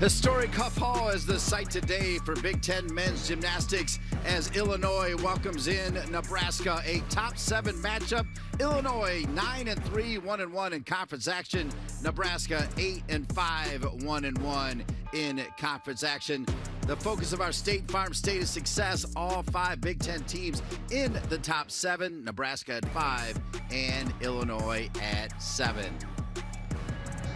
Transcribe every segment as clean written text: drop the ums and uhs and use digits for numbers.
Historic Huff Hall is the site today for Big Ten men's gymnastics as Illinois welcomes in Nebraska, a top 7 matchup. Illinois 9-3, 1-1 in conference action. Nebraska 8-5, 1-1 in conference action. The focus of our State Farm State of Success, all 5 Big Ten teams in the top 7, Nebraska at 5 and Illinois at 7.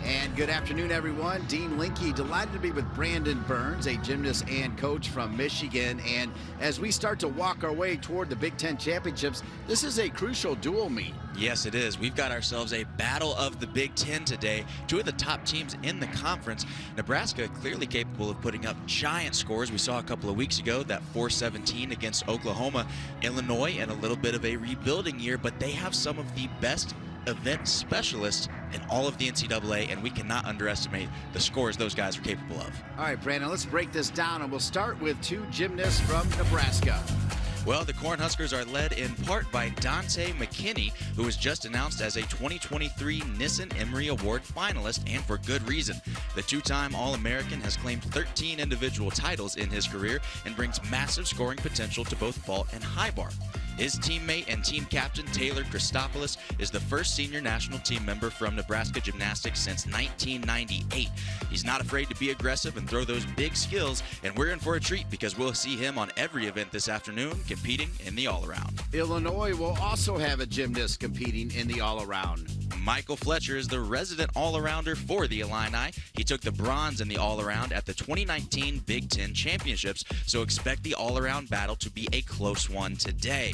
And good afternoon, everyone. Dean Linke, delighted to be with Brandon Burns, a gymnast and coach from Michigan. And as we start to walk our way toward the Big Ten championships, this is a crucial dual meet. Yes, it is. We've got ourselves a battle of the Big Ten today. 2 of the top teams in the conference. Nebraska clearly capable of putting up giant scores. We saw a couple of weeks ago that 4-17 against Oklahoma. Illinois in a little bit of a rebuilding year, but they have some of the best event specialists in all of the NCAA, and we cannot underestimate the scores those guys are capable of. All right, Brandon, let's break this down, and we'll start with 2 gymnasts from Nebraska. Well, the Cornhuskers are led in part by Dante McKinney, who was just announced as a 2023 Nissen Emery Award finalist, and for good reason. The 2-time All-American has claimed 13 individual titles in his career and brings massive scoring potential to both vault and high bar. His teammate and team captain, Taylor Christopoulos, is the first senior national team member from Nebraska Gymnastics since 1998. He's not afraid to be aggressive and throw those big skills, and we're in for a treat because we'll see him on every event this afternoon competing in the all-around. Illinois will also have a gymnast competing in the all-around. Michael Fletcher is the resident all-arounder for the Illini. He took the bronze in the all-around at the 2019 Big Ten Championships, so expect the all-around battle to be a close one today.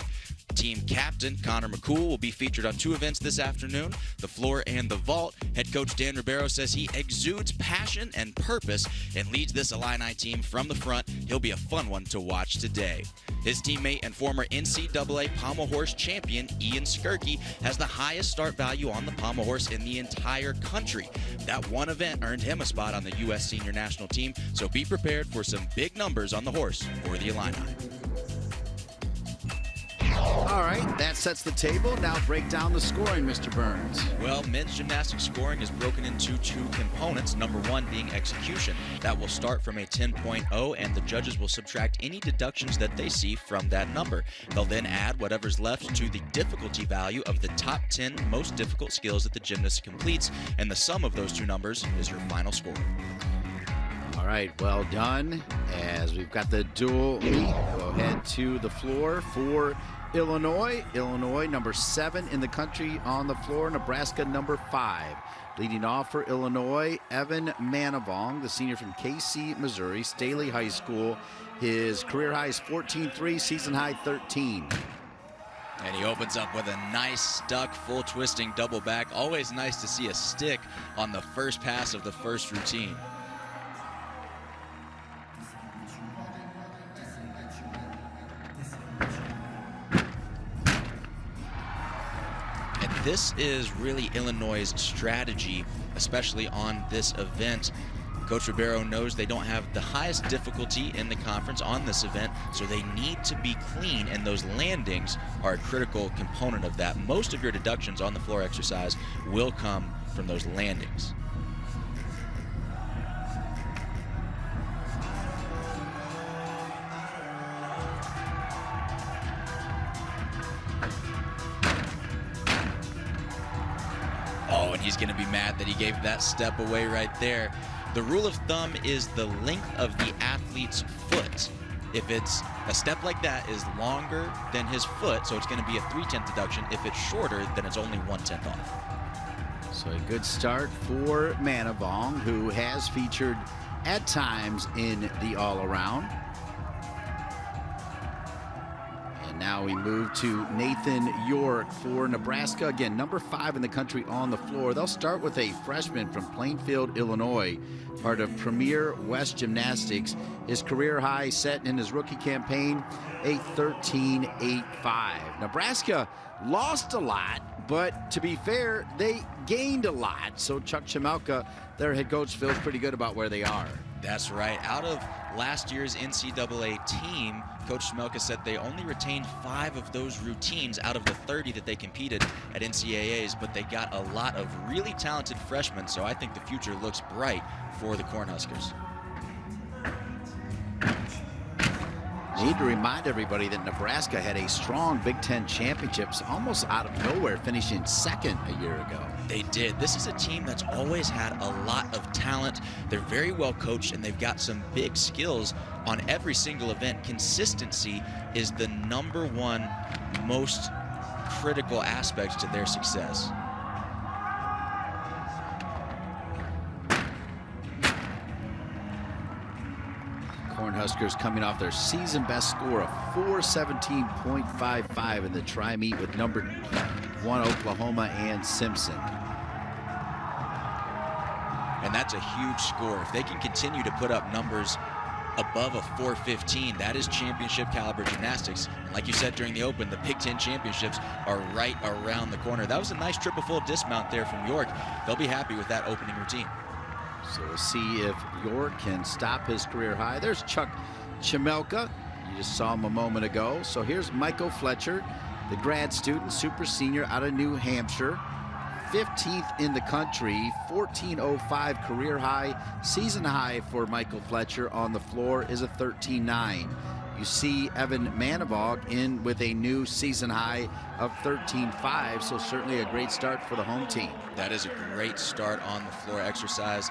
Team captain Connor McCool will be featured on 2 events this afternoon, the floor and the vault. Head coach Dan Ribeiro says he exudes passion and purpose and leads this Illini team from the front. He'll be a fun one to watch today. His teammate and former NCAA pommel horse champion Ian Skirky has the highest start value on the pommel horse in the entire country. That one event earned him a spot on the U.S. senior national team, so be prepared for some big numbers on the horse for the Illini. All right, that sets the table. Now break down the scoring, Mr. Burns. Well, men's gymnastics scoring is broken into 2 components, number 1 being execution. That will start from a 10.0, and the judges will subtract any deductions that they see from that number. They'll then add whatever's left to the difficulty value of the top 10 most difficult skills that the gymnast completes, and the sum of those 2 numbers is your final score. All right, well done. As we've got the dual meet, we'll head to the floor for Illinois. Illinois, number 7 in the country on the floor. Nebraska, number 5. Leading off for Illinois, Evan Manavong, the senior from KC, Missouri, Staley High School. His career high is 14.3, season high 13. And he opens up with a nice stuck, full twisting double back. Always nice to see a stick on the first pass of the first routine. This is really Illinois' strategy, especially on this event. Coach Ribeiro knows they don't have the highest difficulty in the conference on this event, so they need to be clean, and those landings are a critical component of that. Most of your deductions on the floor exercise will come from those landings. Oh, and he's going to be mad that he gave that step away right there. The rule of thumb is the length of the athlete's foot. If it's a step like that is longer than his foot, so it's going to be a 3/10 deduction. If it's shorter, then it's only 1/10 off. So a good start for Manavong, who has featured at times in the all-around. Now we move to Nathan York for Nebraska. Again, number 5 in the country on the floor. They'll start with a freshman from Plainfield, Illinois, part of Premier West Gymnastics. His career high set in his rookie campaign, a 13.85. Nebraska lost a lot, but to be fair, they gained a lot. So Chuck Chimelka, their head coach, feels pretty good about where they are. That's right. Out of last year's NCAA team, Coach Smelka said they only retained 5 of those routines out of the 30 that they competed at NCAAs, but they got a lot of really talented freshmen, so I think the future looks bright for the Cornhuskers. Need to remind everybody that Nebraska had a strong Big Ten championships almost out of nowhere, finishing second a year ago. They did. This is a team that's always had a lot of talent. They're very well coached, and they've got some big skills on every single event. Consistency is the #1 most critical aspect to their success. Cornhuskers coming off their season best score of 417.55 in the tri-meet with #1 Oklahoma and Simpson. And that's a huge score. If they can continue to put up numbers above a 415, that is championship caliber gymnastics. Like you said during the open, the Big Ten championships are right around the corner. That was a nice triple full dismount there from York. They'll be happy with that opening routine. So we'll see if York can stop his career high. There's Chuck Chimelka. You just saw him a moment ago. So here's Michael Fletcher, the grad student, super senior out of New Hampshire. 15th in the country, 14:05 career high. Season high for Michael Fletcher on the floor is a 13:9. You see Evan Manavog in with a new season high of 13:5, so certainly a great start for the home team. That is a great start on the floor exercise.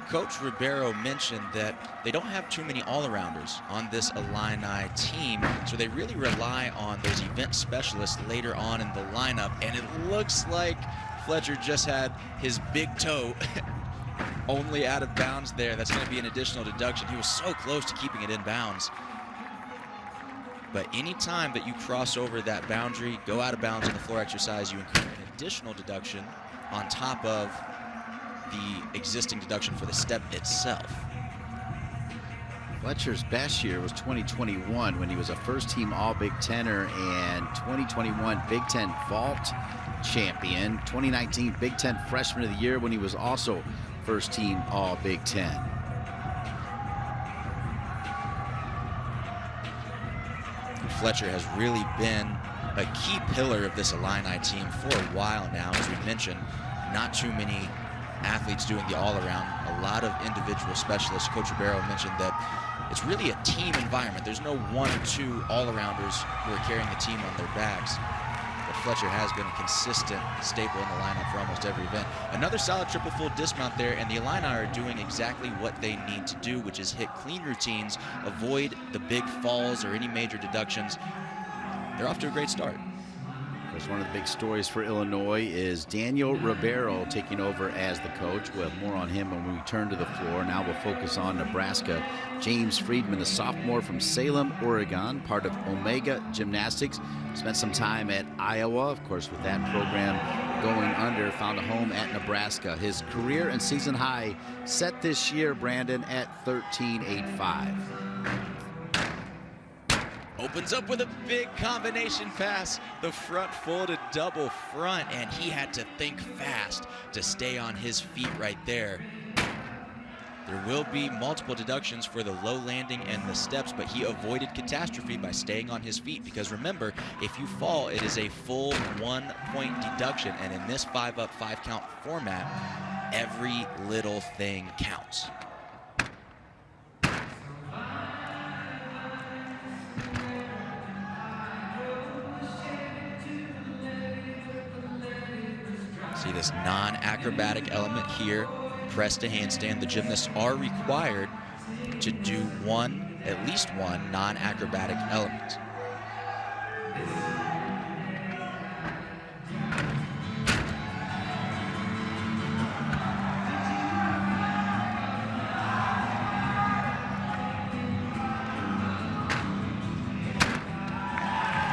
Coach Ribeiro mentioned that they don't have too many all-arounders on this Illini team, so they really rely on those event specialists later on in the lineup, and it looks like Fletcher just had his big toe only out of bounds there. That's going to be an additional deduction. He was so close to keeping it in bounds. But any time that you cross over that boundary, go out of bounds in the floor exercise, you incur an additional deduction on top of the existing deduction for the step itself. Fletcher's best year was 2021 when he was a first-team All-Big Tenner and 2021 Big Ten Vault champion. 2019 Big Ten Freshman of the Year when he was also first-team All-Big Ten. Fletcher has really been a key pillar of this Illini team for a while now. As we mentioned, not too many athletes doing the all-around, a lot of individual specialists. Coach Ribeiro mentioned that it's really a team environment. There's no 1 or 2 all-arounders who are carrying the team on their backs. But Fletcher has been a consistent staple in the lineup for almost every event. Another solid triple full dismount there, and the Illini are doing exactly what they need to do, which is hit clean routines, avoid the big falls or any major deductions. They're off to a great start. Of course, one of the big stories for Illinois is Daniel Ribeiro taking over as the coach. We'll have more on him when we return to the floor. Now we'll focus on Nebraska. James Friedman, a sophomore from Salem, Oregon, part of Omega Gymnastics. Spent some time at Iowa, of course, with that program going under, found a home at Nebraska. His career and season high set this year, Brandon, at 13.85. Opens up with a big combination pass, the front folded double front, and he had to think fast to stay on his feet right there. There will be multiple deductions for the low landing and the steps, but he avoided catastrophe by staying on his feet, because remember, if you fall, it is a full 1-point deduction, and in this 5-up, 5-count format, every little thing counts. See this non-acrobatic element here, press to handstand. The gymnasts are required to do at least one non-acrobatic element.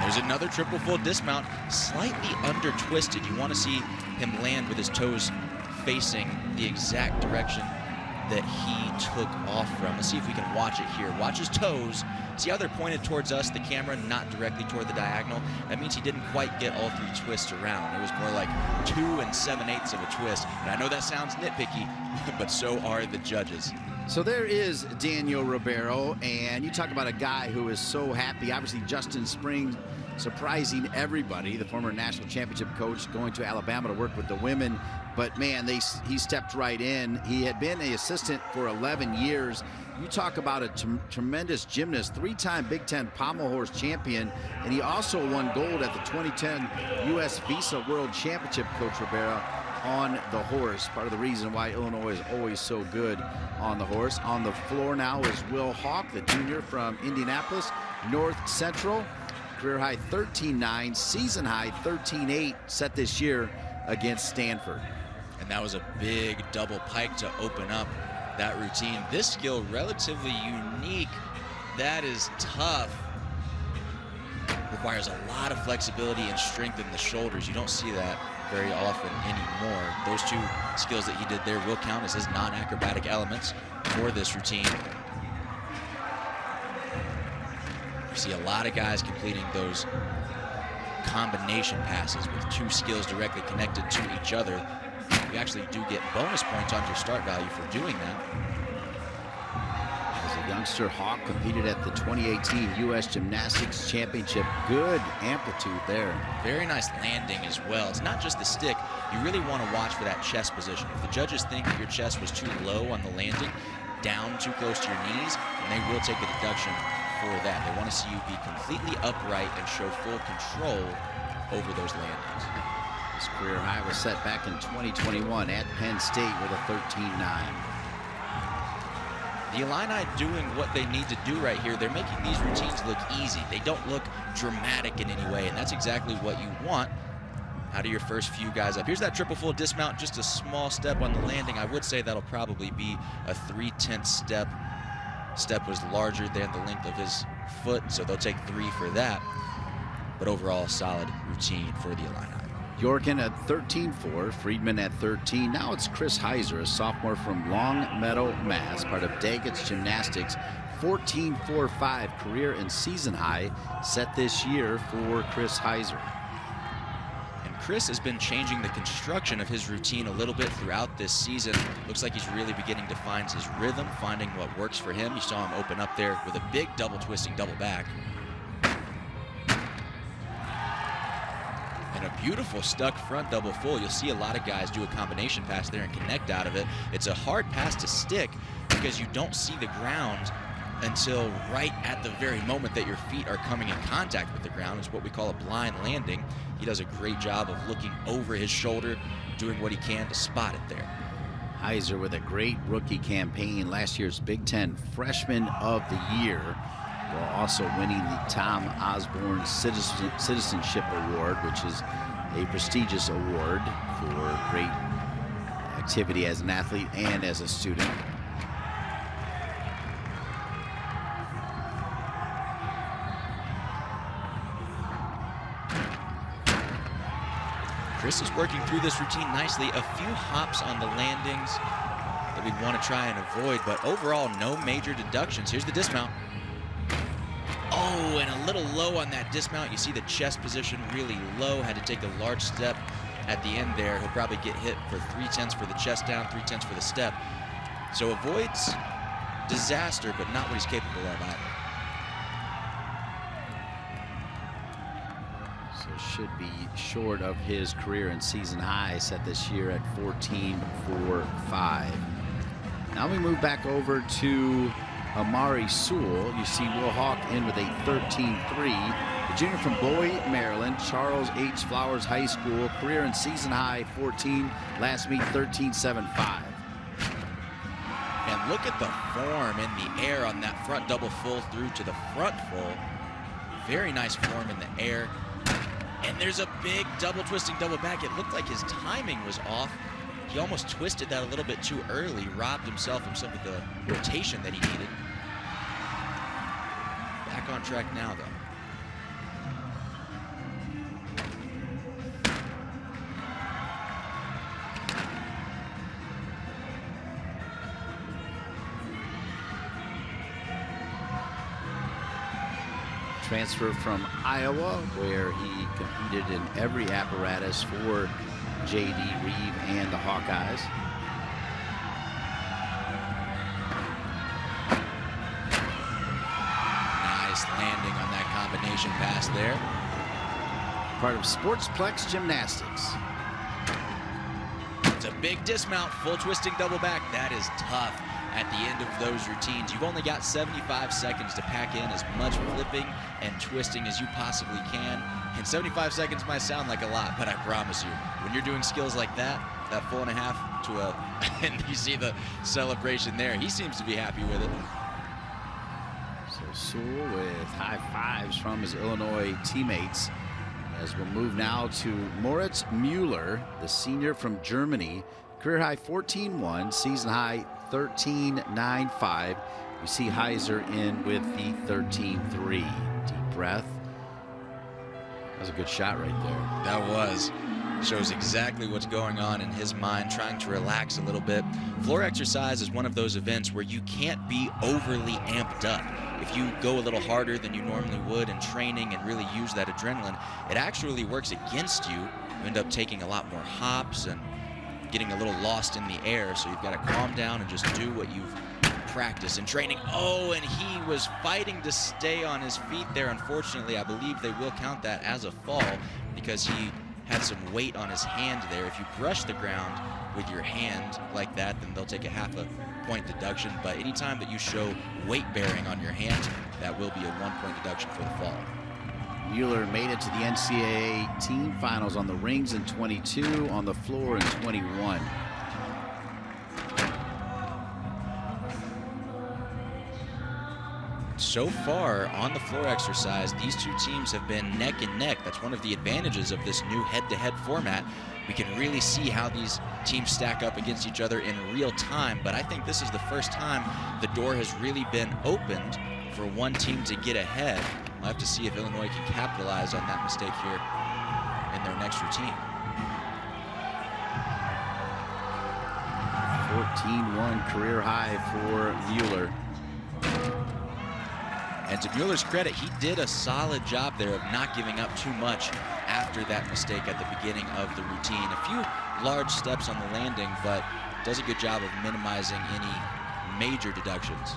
There's another triple full dismount, slightly under twisted. You want to see him land with his toes facing the exact direction that he took off from. Let's see if we can watch it here. Watch his toes. See how they're pointed towards us, the camera, not directly toward the diagonal? That means he didn't quite get all 3 twists around. It was more like 2 7/8 of a twist. And I know that sounds nitpicky, but so are the judges. So there is Daniel Ribeiro, and you talk about a guy who is so happy. Obviously, Justin surprising everybody. The former national championship coach going to Alabama to work with the women. But, man, he stepped right in. He had been an assistant for 11 years. You talk about a tremendous gymnast, 3-time Big Ten pommel horse champion, and he also won gold at the 2010 U.S. Visa World Championship, Coach Rivera, on the horse. Part of the reason why Illinois is always so good on the horse. On the floor now is Will Hawk, the junior from Indianapolis North Central. Career high 13.9, season high 13.8 set this year against Stanford. And that was a big double pike to open up that routine. This skill relatively unique. That is tough. Requires a lot of flexibility and strength in the shoulders. You don't see that very often anymore. Those two skills that he did there will count as his non-acrobatic elements for this routine. You see a lot of guys completing those combination passes with two skills directly connected to each other. You actually do get bonus points on your start value for doing that. As a youngster, Hawk competed at the 2018 U.S. Gymnastics Championship. Good amplitude there. Very nice landing as well. It's not just the stick. You really want to watch for that chest position. If the judges think your chest was too low on the landing, down too close to your knees, then they will take a deduction for that. They want to see you be completely upright and show full control over those landings. His career high was set back in 2021 at Penn State with a 13.9. The Illini doing what they need to do right here. They're making these routines look easy. They don't look dramatic in any way, and that's exactly what you want out of your first few guys up. Here's that triple full dismount, just a small step on the landing. I would say that'll probably be a 3/10 step. Step was larger than the length of his foot, so they'll take 3 for that. But overall, solid routine for the Illini. Yorkin at 13.4, Friedman at 13. Now it's Chris Heiser, a sophomore from Long Meadow, Mass, part of Daggett's Gymnastics. 14.45 career and season high set this year for Chris Heiser. And Chris has been changing the construction of his routine a little bit throughout this season. Looks like he's really beginning to find his rhythm, finding what works for him. You saw him open up there with a big double twisting double back. And a beautiful stuck front double full. You'll see a lot of guys do a combination pass there and connect out of it. It's a hard pass to stick because you don't see the ground until right at the very moment that your feet are coming in contact with the ground. It's what we call a blind landing. He does a great job of looking over his shoulder, doing what he can to spot it there. Heiser with a great rookie campaign, last year's Big Ten Freshman of the Year, while also winning the Tom Osborne Citizenship Award, which is a prestigious award for great activity as an athlete and as a student. Chris is working through this routine nicely. A few hops on the landings that we'd want to try and avoid, but overall, no major deductions. Here's the dismount. Oh, and a little low on that dismount. You see the chest position really low. Had to take a large step at the end there. He'll probably get hit for 3/10 for the chest down, 3/10 for the step. So avoids disaster, but not what he's capable of either. So should be short of his career and season high set this year at 14.45. Now we move back over to Amari Sewell. You see Will Hawk in with a 13.3. The junior from Bowie, Maryland, Charles H. Flowers High School. Career and season high 14. Last meet 13.75. And look at the form in the air on that front double full through to the front full. Very nice form in the air. And there's a big double twisting double back. It looked like his timing was off. He almost twisted that a little bit too early, robbed himself of some of the rotation that he needed. Back on track now, though. Transfer from Iowa, where he competed in every apparatus for J.D. Reeve and the Hawkeyes. Nice landing on that combination pass there. part of Sportsplex Gymnastics. It's a big dismount, full twisting double back. That is tough at the end of those routines. You've only got 75 seconds to pack in as much flipping and twisting as you possibly can. And 75 seconds might sound like a lot, but I promise you, when you're doing skills like that 4.5 to a, and you see the celebration there, he seems to be happy with it. So Sewell with high fives from his Illinois teammates. As we'll move now to Moritz Müller, the senior from Germany. Career high 14.1, season high 13.95. We see Heiser in with the 13.3. Deep breath. That was a good shot right there. That was. Shows exactly what's going on in his mind, trying to relax a little bit. Floor exercise is one of those events where you can't be overly amped up. If you go a little harder than you normally would in training and really use that adrenaline, it actually works against you. You end up taking a lot more hops and getting a little lost in the air, so you've got to calm down and just do what you've practiced in training. Oh, and he was fighting to stay on his feet there. Unfortunately, I believe they will count that as a fall because he had some weight on his hand there. If you brush the ground with your hand like that, then they'll take a half a point deduction. But anytime that you show weight bearing on your hand, that will be a 1 point deduction for the fall. Müller made it to the NCAA team finals on the rings in 22, on the floor in 21. So far on the floor exercise, these two teams have been neck and neck. That's one of the advantages of this new head-to-head format. We can really see how these teams stack up against each other in real time, but I think this is the first time the door has really been opened for one team to get ahead. We'll have to see if Illinois can capitalize on that mistake here in their next routine. 14.1 career high for Müller. And to Mueller's credit, he did a solid job there of not giving up too much after that mistake at the beginning of the routine. A few large steps on the landing, but does a good job of minimizing any major deductions.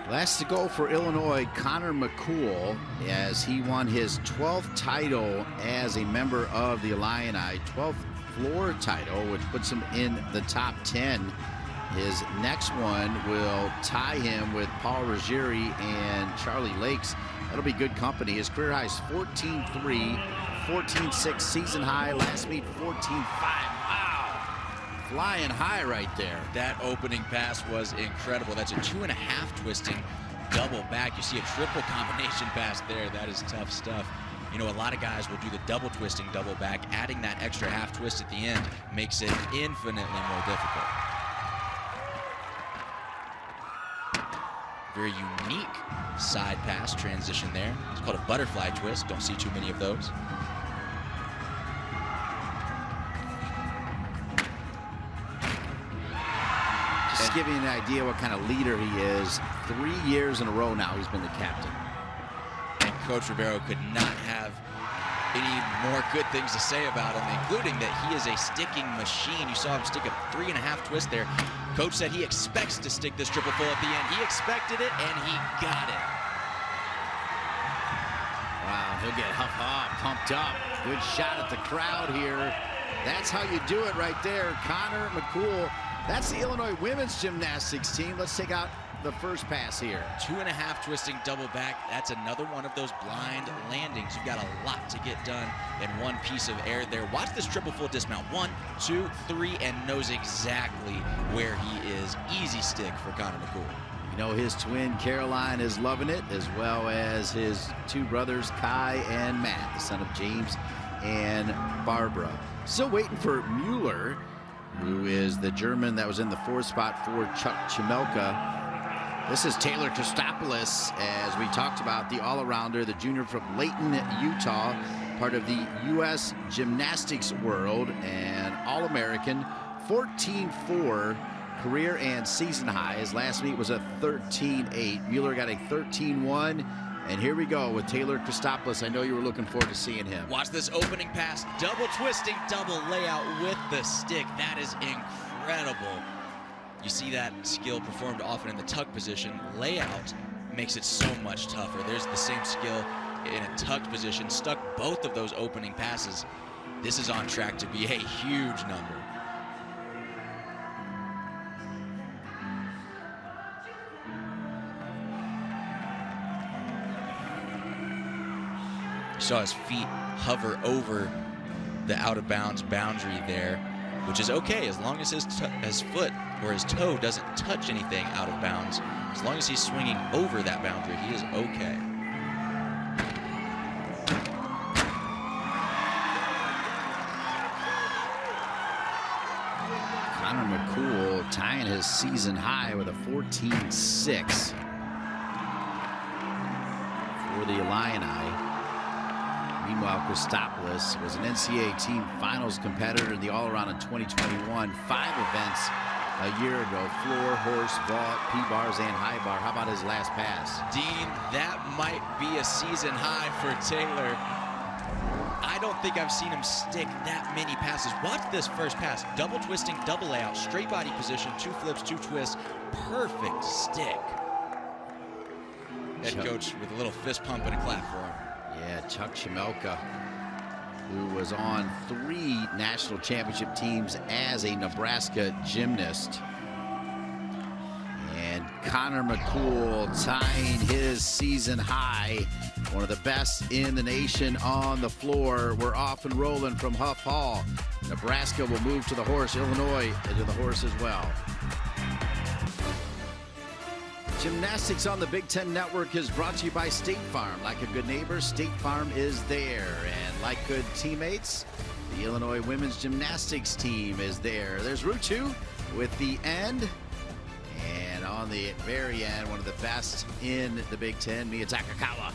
Last to go for Illinois, Connor McCool, as he won his 12th title as a member of the Illini, 12th floor title, which puts him in the top 10. His next one will tie him with Paul Ruggieri and Charlie Lakes. That'll be good company. His career high is 14.3, 14.6 season high, last meet 14.5. Wow, flying high right there. That opening pass was incredible. That's a 2.5 twisting double back. You see a triple combination pass there. That is tough stuff. You know, a lot of guys will do the double twisting double back. Adding that extra half twist at the end makes it infinitely more difficult. Very unique side pass transition there. It's called a butterfly twist. Don't see too many of those. Just to give you an idea what kind of leader he is, 3 years in a row now he's been the captain. And Coach Ribeiro could not have any more good things to say about him, including that he is a sticking machine. You saw him stick a 3.5 twist there. Coach said he expects to stick this triple full at the end. He expected it, and he got it. Wow, he'll get pumped up. Good shot at the crowd here. That's how you do it right there. Connor McCool. That's the Illinois women's gymnastics team. Let's take out the first pass here. 2.5 twisting double back. That's another one of those blind landings. You've got a lot to get done in one piece of air there. Watch this triple full dismount. 1, 2, 3, and knows exactly where he is. Easy stick for Connor McCool. You know, his twin Caroline is loving it, as well as his two brothers Kai and Matt, the son of James and Barbara. Still waiting for Müller, who is the German that was in the 4th spot for Chuck Chimelka. This is Taylor Christopoulos, as we talked about, the all-arounder, the junior from Layton, Utah, part of the U.S. gymnastics world, and All-American, 14.4 career and season high. His last meet was a 13.8. Müller got a 13.1, and here we go with Taylor Christopoulos. I know you were looking forward to seeing him. Watch this opening pass, double twisting, double layout with the stick. That is incredible. You see that skill performed often in the tuck position. Layout makes it so much tougher. There's the same skill in a tucked position, stuck both of those opening passes. This is on track to be a huge number. You saw his feet hover over the out-of-bounds boundary there, which is okay as long as his foot or his toe doesn't touch anything out of bounds. As long as he's swinging over that boundary, he is okay. Connor McCool tying his season high with a 14-6 for the Illini. Meanwhile, Christopoulos was an NCAA team finals competitor in the all-around in 2021. 5 events a year ago: floor, horse, vault, P-bars, and high bar. How about his last pass? Dean, that might be a season high for Taylor. I don't think I've seen him stick that many passes. Watch this first pass. Double twisting, double layout, straight body position, 2 flips, 2 twists. Perfect stick. Head coach with a little fist pump and a clap for him. Yeah, Chuck Chimelka, who was on 3 national championship teams as a Nebraska gymnast. And Connor McCool tying his season high. One of the best in the nation on the floor. We're off and rolling from Huff Hall. Nebraska will move to the horse. Illinois to the horse as well. Gymnastics on the Big Ten Network is brought to you by State Farm. Like a good neighbor, State Farm is there. And like good teammates, the Illinois women's gymnastics team is there. There's Ruchu with the end. And on the very end, one of the best in the Big Ten, Mia Takakawa,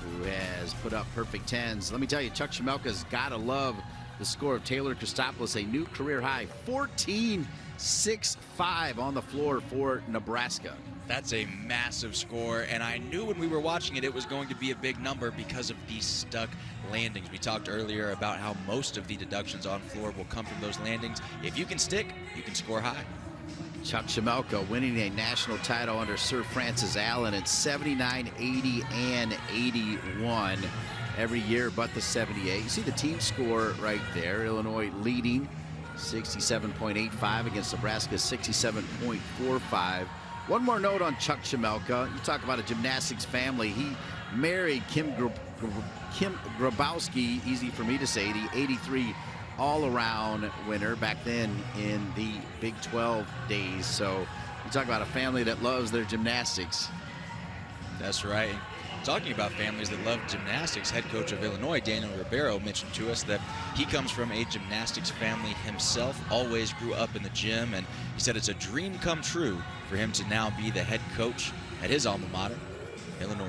who has put up perfect 10s. Let me tell you, Chuck Chimelka's got to love the score of Taylor Christopoulos, a new career high, 14.65 on the floor for Nebraska. That's a massive score, and I knew when we were watching it, it was going to be a big number because of these stuck landings. We talked earlier about how most of the deductions on floor will come from those landings. If you can stick, you can score high. Chuck Chimelka winning a national title under Sir Francis Allen in 79, 80, and 81 every year but the 78. You see the team score right there. Illinois leading 67.85 against Nebraska's 67.45. One more note on Chuck Chimelka. You talk about a gymnastics family. He married Kim Grabowski, easy for me to say, the 83 all-around winner back then in the Big 12 days. So you talk about a family that loves their gymnastics. That's right. Talking about families that love gymnastics, head coach of Illinois, Daniel Ribeiro, mentioned to us that he comes from a gymnastics family himself, always grew up in the gym, and he said it's a dream come true for him to now be the head coach at his alma mater, Illinois.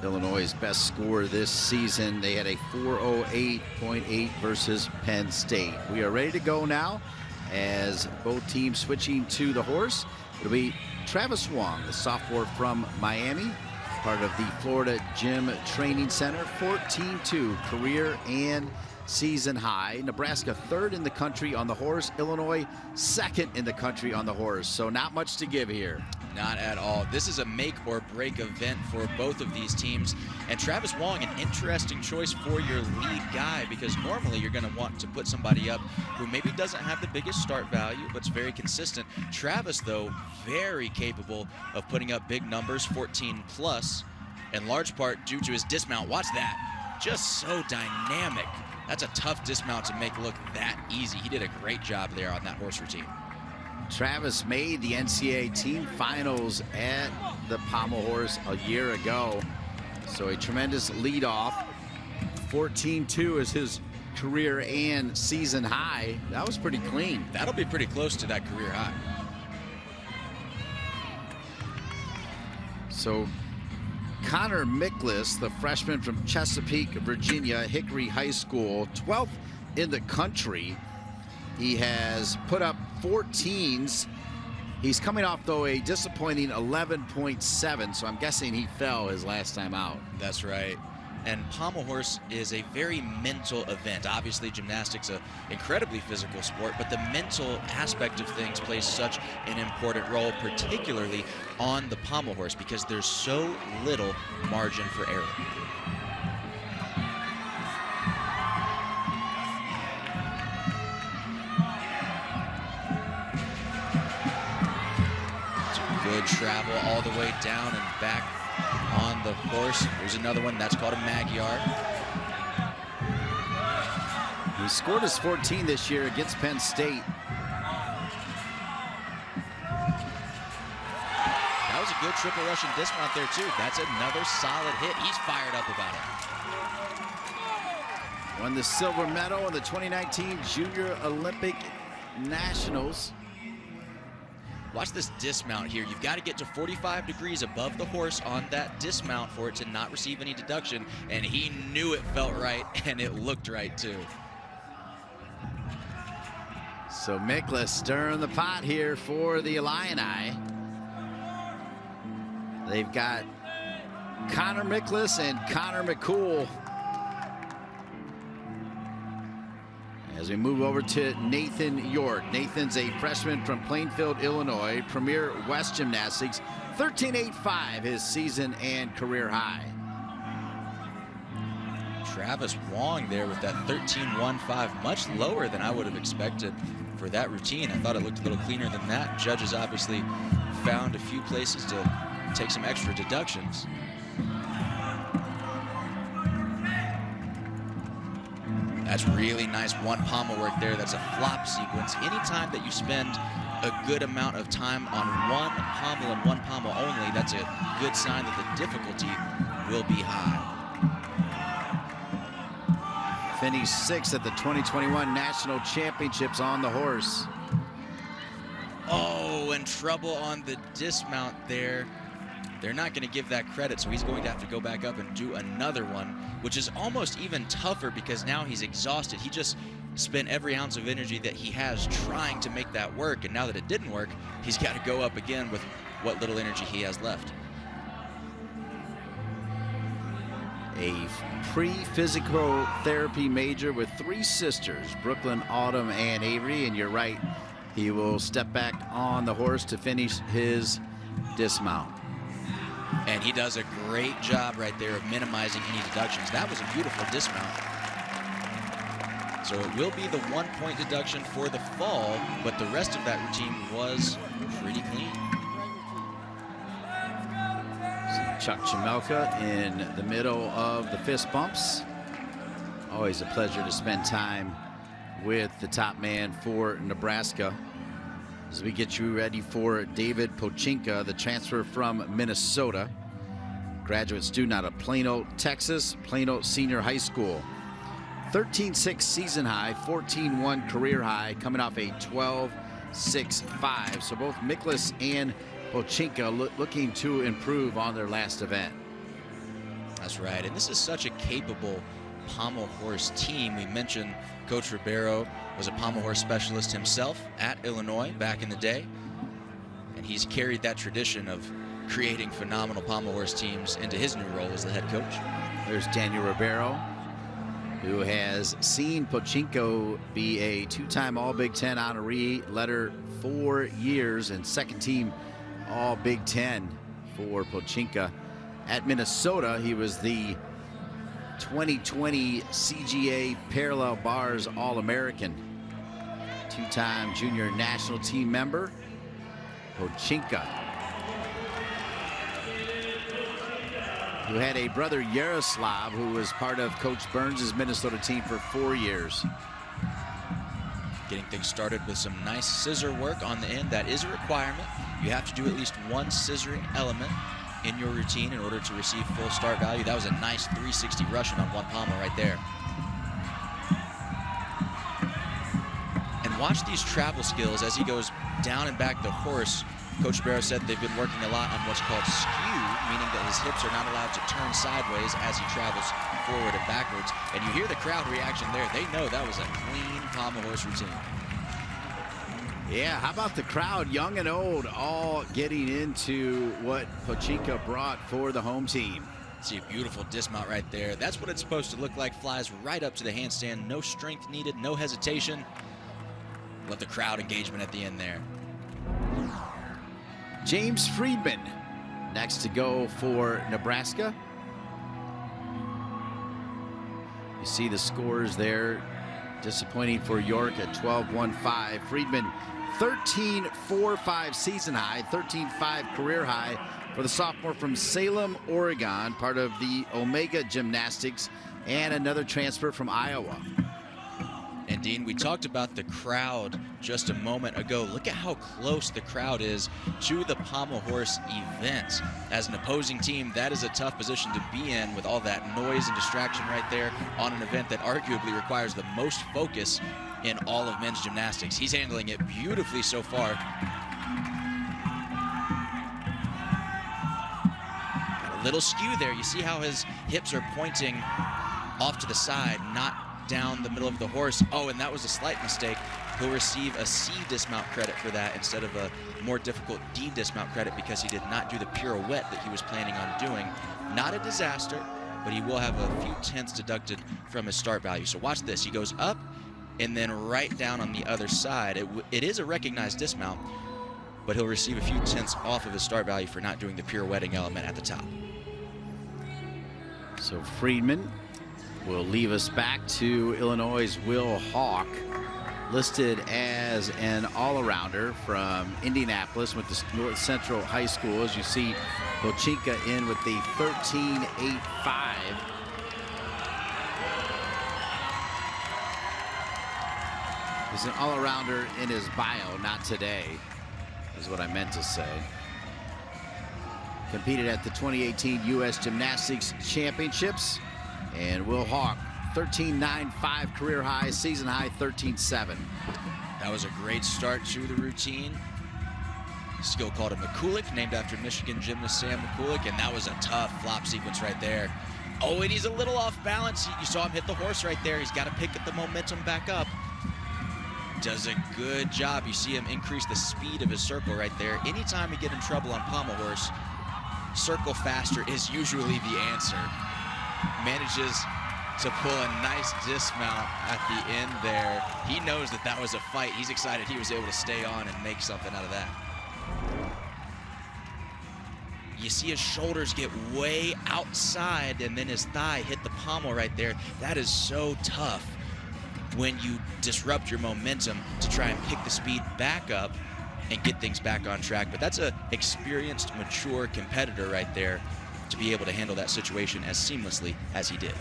Illinois' best score this season, they had a 408.8 versus Penn State. We are ready to go now as both teams switching to the horse. It'll be Travis Wong, the sophomore from Miami, part of the Florida Gym Training Center, 14-2 career and season high. Nebraska 3rd in the country on the horse. Illinois 2nd in the country on the horse. So not much to give here. Not at all. This is a make or break event for both of these teams. And Travis Wong, an interesting choice for your lead guy, because normally you're going to want to put somebody up who maybe doesn't have the biggest start value, but's very consistent. Travis, though, very capable of putting up big numbers, 14 plus, in large part due to his dismount. Watch that. Just so dynamic. That's a tough dismount to make look that easy. He did a great job there on that horse routine. Travis made the NCAA team finals at the pommel horse a year ago. So a tremendous lead off. 14-2 is his career and season high. That was pretty clean. That'll be pretty close to that career high. So Connor Miklas, the freshman from Chesapeake, Virginia, Hickory High School, 12th in the country. He has put up 14s. He's coming off, though, a disappointing 11.7, so I'm guessing he fell his last time out. That's right. And pommel horse is a very mental event. Obviously, gymnastics is an incredibly physical sport, but the mental aspect of things plays such an important role, particularly on the pommel horse, because there's so little margin for error. Good travel all the way down and back on the horse. There's another one. That's called a Magyar. He scored his 14 this year against Penn State. That was a good triple Russian dismount there, too. That's another solid hit. He's fired up about it. Won the silver medal in the 2019 Junior Olympic Nationals. Watch this dismount here. You've got to get to 45 degrees above the horse on that dismount for it to not receive any deduction, and he knew it felt right, and it looked right, too. So Miklas stirring the pot here for the Illini. They've got Connor Miklas and Connor McCool. As we move over to Nathan York. Nathan's a freshman from Plainfield, Illinois, Premier West Gymnastics, 13.85 his season and career high. Travis Wong there with that 13.15, much lower than I would have expected for that routine. I thought it looked a little cleaner than that. Judges obviously found a few places to take some extra deductions. That's really nice one pommel work there. That's a flop sequence. Anytime that you spend a good amount of time on one pommel and one pommel only, that's a good sign that the difficulty will be high. Finished 6th at the 2021 National Championships on the horse. Oh, and trouble on the dismount there. They're not going to give that credit, so he's going to have to go back up and do another one, which is almost even tougher because now he's exhausted. He just spent every ounce of energy that he has trying to make that work, and now that it didn't work, he's got to go up again with what little energy he has left. A pre-physical therapy major with 3 sisters, Brooklyn, Autumn, and Avery, and you're right, he will step back on the horse to finish his dismount. And he does a great job right there of minimizing any deductions. That was a beautiful dismount. So it will be the 1-point deduction for the fall, but the rest of that routine was pretty clean. Chuck Chimelka in the middle of the fist bumps. Always a pleasure to spend time with the top man for Nebraska. As we get you ready for David Pochinka, the transfer from Minnesota, graduate student out of Plano, Texas, Plano Senior High School. 13.6 season high, 14.1 career high, coming off a 12.65. So both Miklas and Pochinka looking to improve on their last event. That's right, and this is such a capable pommel horse team. We mentioned Coach Ribeiro was a pommel horse specialist himself at Illinois back in the day, and he's carried that tradition of creating phenomenal pommel horse teams into his new role as the head coach. There's Daniel Ribeiro, who has seen Pochinko be a 2-time All-Big Ten honoree, letter 4 years, and second-team All-Big Ten for Pochinka. At Minnesota, he was the 2020 CGA Parallel Bars All-American. 2-time junior national team member, Pochinka, who had a brother Yaroslav, who was part of Coach Burns' Minnesota team for 4 years. Getting things started with some nice scissor work on the end. That is a requirement. You have to do at least one scissoring element in your routine in order to receive full start value. That was a nice 360 Russian on one pommel right there. And watch these travel skills as he goes down and back the horse. Coach Barrow said they've been working a lot on what's called skew, meaning that his hips are not allowed to turn sideways as he travels forward and backwards. And you hear the crowd reaction there. They know that was a clean pommel horse routine. Yeah, how about the crowd, young and old, all getting into what Pochinka brought for the home team? See a beautiful dismount right there. That's what it's supposed to look like. Flies right up to the handstand. No strength needed, no hesitation. Love the crowd engagement at the end there. James Friedman next to go for Nebraska. You see the scores there. Disappointing for York at 12-1-5. Friedman 13-4-5 season high, 13-5 career high for the sophomore from Salem, Oregon, part of the Omega Gymnastics, and another transfer from Iowa. And Dean, we talked about the crowd just a moment ago. Look at how close the crowd is to the pommel horse event. As an opposing team, that is a tough position to be in with all that noise and distraction right there on an event that arguably requires the most focus in all of men's gymnastics. He's handling it beautifully so far. Got a little skew there. You see how his hips are pointing off to the side, not down the middle of the horse. Oh, and that was a slight mistake. He'll receive a C dismount credit for that instead of a more difficult D dismount credit because he did not do the pirouette that he was planning on doing. Not a disaster, but he will have a few tenths deducted from his start value. So watch this. He goes up and then right down on the other side. It is a recognized dismount, but he'll receive a few tenths off of his start value for not doing the pirouetting element at the top. So Friedman will leave us back to Illinois' Will Hawk, listed as an all-arounder from Indianapolis, went to North Central High School. As you see, Bochinka in with the 13.85. He's an all-arounder in his bio, not today, is what I meant to say. Competed at the 2018 U.S. Gymnastics Championships. And Will Hawk, 13.95 career high, season high 13.7. That was a great start to the routine. Skill called a McCulloch, named after Michigan gymnast Sam McCulloch, and that was a tough flop sequence right there. Oh, and he's a little off balance. You saw him hit the horse right there. He's got to pick up the momentum back up. Does a good job. You see him increase the speed of his circle right there. Anytime you get in trouble on pommel horse, circle faster is usually the answer. Manages to pull a nice dismount at the end there. He knows that that was a fight. He's excited he was able to stay on and make something out of that. You see his shoulders get way outside and then his thigh hit the pommel right there. That is so tough when you disrupt your momentum to try and pick the speed back up and get things back on track. But that's an experienced, mature competitor right there to be able to handle that situation as seamlessly as he did.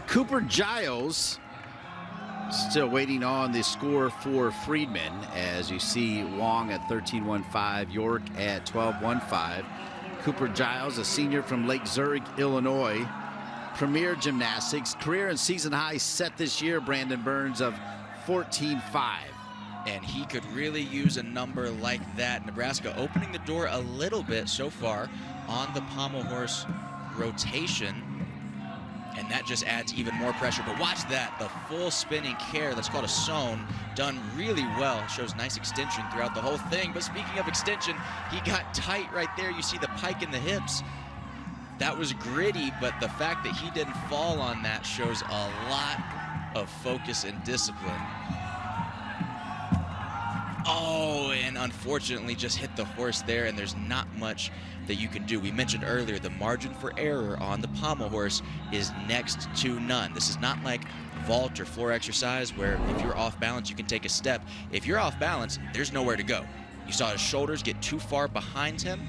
Cooper Giles still waiting on the score for Friedman, as you see Wong at 13.15, York at 12.15. Cooper Giles, a senior from Lake Zurich, Illinois. Premier Gymnastics, career and season high set this year, Brandon Burns, of 14.5. And he could really use a number like that. Nebraska opening the door a little bit so far on the pommel horse rotation. And that just adds even more pressure. But watch that, the full spinning care, that's called a sewn, done really well. Shows nice extension throughout the whole thing. But speaking of extension, he got tight right there. You see the pike in the hips. That was gritty, but the fact that he didn't fall on that shows a lot of focus and discipline. Oh, and unfortunately just hit the horse there, and there's not much that you can do. We mentioned earlier the margin for error on the pommel horse is next to none. This is not like vault or floor exercise where if you're off balance, you can take a step. If you're off balance, there's nowhere to go. You saw his shoulders get too far behind him,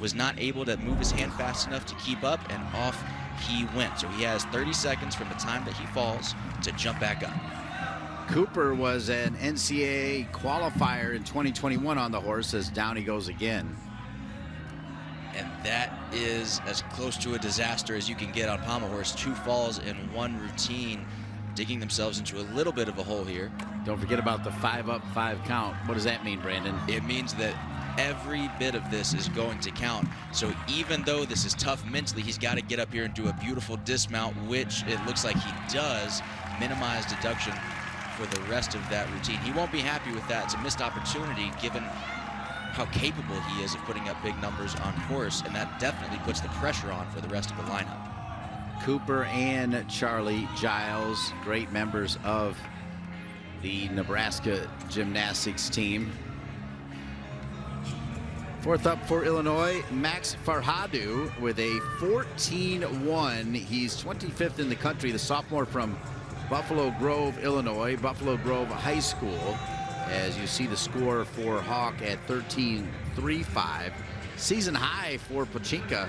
was not able to move his hand fast enough to keep up, and off he went. So he has 30 seconds from the time that he falls to jump back up. Cooper was an NCAA qualifier in 2021 on the horse, as down he goes again. And that is as close to a disaster as you can get on pommel horse. 2 falls in one routine, digging themselves into a little bit of a hole here. Don't forget about the 5 up, 5 count. What does that mean, Brandon? It means that every bit of this is going to count. So even though this is tough mentally, he's got to get up here and do a beautiful dismount, which it looks like he does. Minimize deduction for the rest of that routine. He won't be happy with that. It's a missed opportunity given how capable he is of putting up big numbers on horse, and that definitely puts the pressure on for the rest of the lineup. Cooper and Charlie Giles, great members of the Nebraska gymnastics team. Fourth up for Illinois, Max Farhadu with a 14-1. He's 25th in the country, the sophomore from Buffalo Grove, Illinois, Buffalo Grove High School. As you see the score for Hawk at 13.35. Season high for Pachinka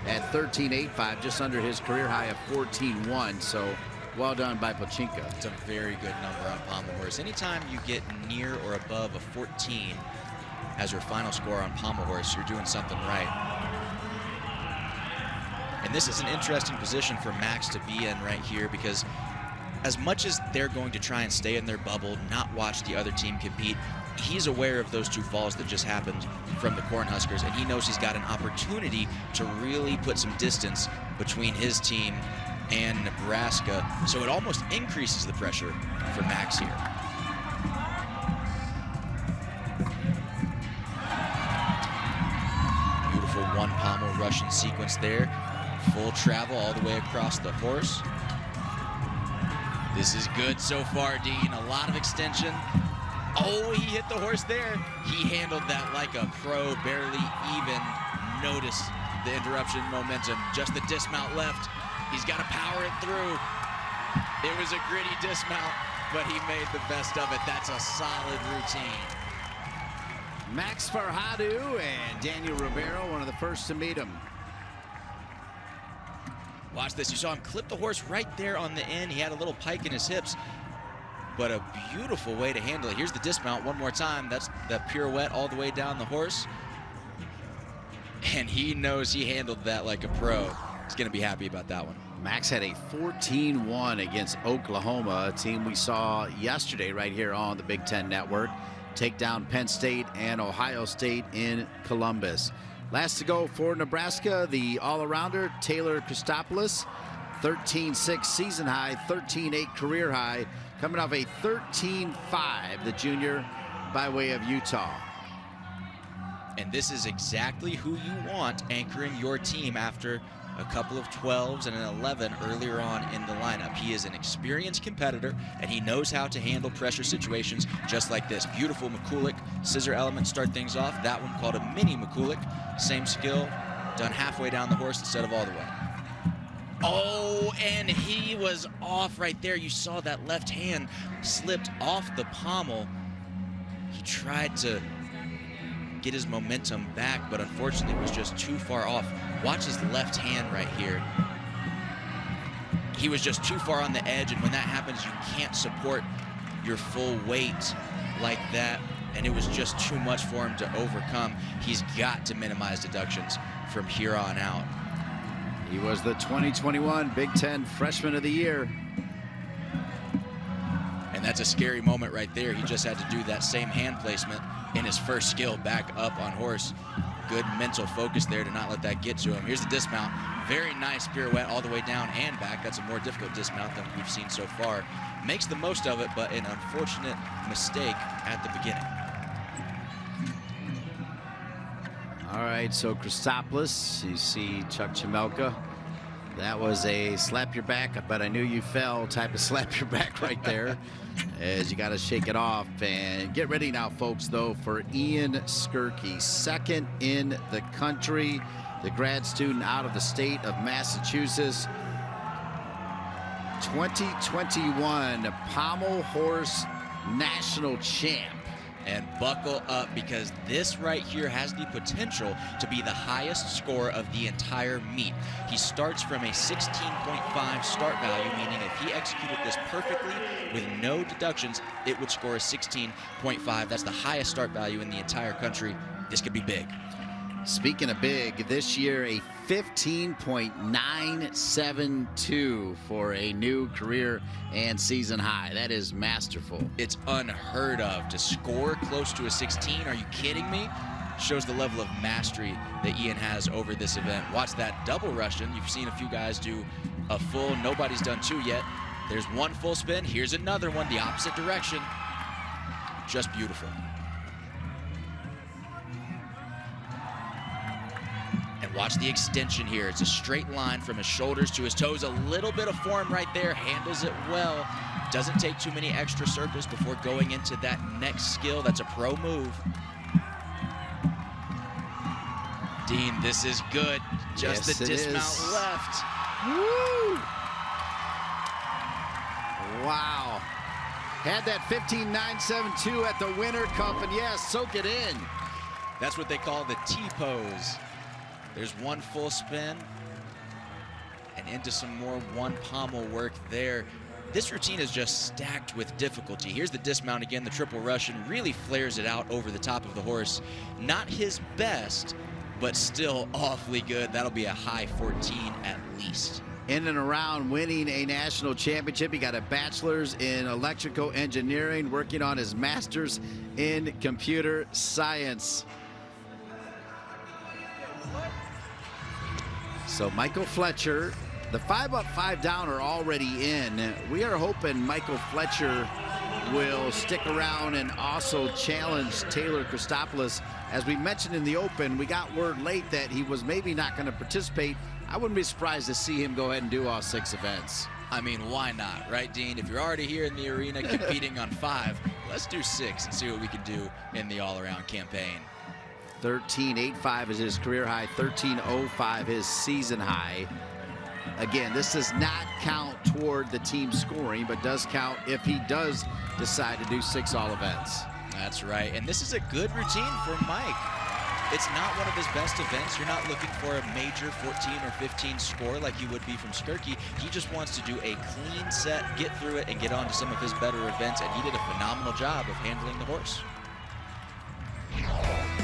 at 13.85, just under his career high of 14.1. So well done by Pachinka. It's a very good number on pommel horse. Anytime you get near or above a 14 as your final score on pommel horse, you're doing something right. And this is an interesting position for Max to be in right here, because as much as they're going to try and stay in their bubble, not watch the other team compete, he's aware of those two falls that just happened from the Cornhuskers, and he knows he's got an opportunity to really put some distance between his team and Nebraska, so it almost increases the pressure for Max here. Beautiful one pommel Russian sequence there. Full travel all the way across the horse. This is good so far, Dean. A lot of extension. Oh, he hit the horse there. He handled that like a pro, barely even noticed the interruption momentum. Just the dismount left. He's got to power it through. It was a gritty dismount, but he made the best of it. That's a solid routine. Max Farhadu and Daniel Ribeiro, one of the first to meet him. Watch this. You saw him clip the horse right there on the end. He had a little pike in his hips, but a beautiful way to handle it. Here's the dismount one more time. That's the pirouette all the way down the horse. And he knows he handled that like a pro. He's going to be happy about that one. Max had a 14-1 against Oklahoma, a team we saw yesterday right here on the Big Ten Network. Take down Penn State and Ohio State in Columbus. Last to go for Nebraska, the all-arounder Taylor Christopoulos, 13.6 season high, 13.8 career high, coming off a 13.5, the junior by way of Utah. And this is exactly who you want anchoring your team after a couple of 12s and an 11 earlier on in the lineup. He is an experienced competitor, and he knows how to handle pressure situations just like this. Beautiful McCulloch scissor element start things off. That one called a mini McCulloch. Same skill, done halfway down the horse instead of all the way. Oh, and he was off right there. You saw that left hand slipped off the pommel. He tried to get his momentum back, but unfortunately was just too far off. Watch his left hand right here. He was just too far on the edge, and when that happens, you can't support your full weight like that, and it was just too much for him to overcome. He's got to minimize deductions from here on out. He was the 2021 Big Ten Freshman of the Year. And that's a scary moment right there. He just had to do that same hand placement in his first skill back up on horse. Good mental focus there to not let that get to him. Here's the dismount. Very nice pirouette all the way down and back. That's a more difficult dismount than we've seen so far. Makes the most of it, but an unfortunate mistake at the beginning. All right, so Christopoulos, you see Chuck Chimelka. That was a slap your back, but I knew you fell type of slap your back right there, as you got to shake it off. And get ready now, folks, though, for Ian Skirkey, second in the country, the grad student out of the state of Massachusetts. 2021 Pommel Horse National Champ. And buckle up, because this right here has the potential to be the highest score of the entire meet. He starts from a 16.5 start value, meaning if he executed this perfectly with no deductions, it would score a 16.5. That's the highest start value in the entire country. This could be big. Speaking of big, this year a 15.972 for a new career and season high. That is masterful. It's unheard of to score close to a 16. Are you kidding me? Shows the level of mastery that Ian has over this event. Watch that double Russian. You've seen a few guys do a full. Nobody's done two yet. There's one full spin. Here's another one, the opposite direction. Just beautiful. And watch the extension here. It's a straight line from his shoulders to his toes. A little bit of form right there. Handles it well. Doesn't take too many extra circles before going into that next skill. That's a pro move. Dean, this is good. Just Yes, the dismount left. Woo! Wow. Had that 15.972 at the Winter Cup, and yes, soak it in. That's what they call the T-pose. There's one full spin and into some more one pommel work there. This routine is just stacked with difficulty. Here's the dismount again, the triple Russian really flares it out over the top of the horse. Not his best, but still awfully good. That'll be a high 14 at least. In and around winning a national championship, he got a bachelor's in electrical engineering, working on his master's in computer science. So Michael Fletcher, the 5 up, 5 down are already in. We are hoping Michael Fletcher will stick around and also challenge Taylor Christopoulos. As we mentioned in the open, we got word late that he was maybe not going to participate. I wouldn't be surprised to see him go ahead and do all 6 events. I mean, why not, right, Dean? If you're already here in the arena competing on 5, let's do 6 and see what we can do in the all-around campaign. 13.85 is his career high, 13.05 his season high. Again, this does not count toward the team scoring, but does count if he does decide to do 6 all events. That's right, and this is a good routine for Mike. It's not one of his best events. You're not looking for a major 14 or 15 score like you would be from Skirky. He just wants to do a clean set, get through it, and get on to some of his better events, and he did a phenomenal job of handling the horse.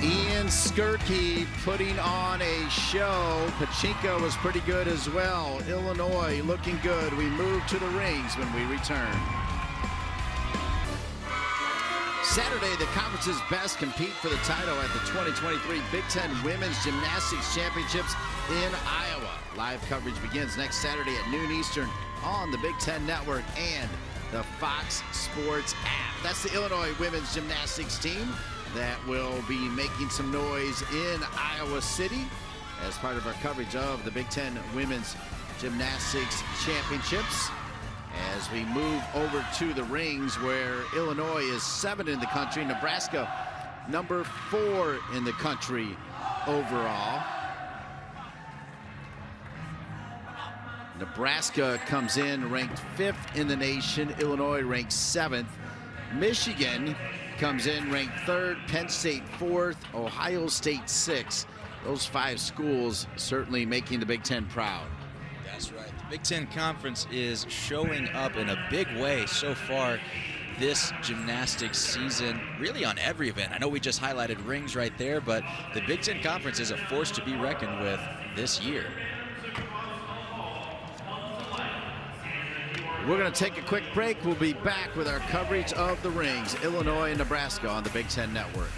Ian Skirky putting on a show. Pachinko was pretty good as well. Illinois looking good. We move to the rings when we return. Saturday, the conference's best compete for the title at the 2023 Big Ten Women's Gymnastics Championships in Iowa. Live coverage begins next Saturday at noon Eastern on the Big Ten Network and the Fox Sports app. That's the Illinois women's gymnastics team that will be making some noise in Iowa City as part of our coverage of the Big Ten Women's Gymnastics Championships. As we move over to the rings where Illinois is 7 in the country, Nebraska number 4 in the country overall. Nebraska comes in ranked 5th in the nation, Illinois ranked 7th. Michigan comes in ranked 3rd, Penn State 4th, Ohio State 6th. Those 5 schools certainly making the Big Ten proud. That's right. The Big Ten Conference is showing up in a big way so far this gymnastics season, really on every event. I know we just highlighted rings right there, but the Big Ten Conference is a force to be reckoned with this year. We're going to take a quick break. We'll be back with our coverage of the rings, Illinois and Nebraska on the Big Ten Network.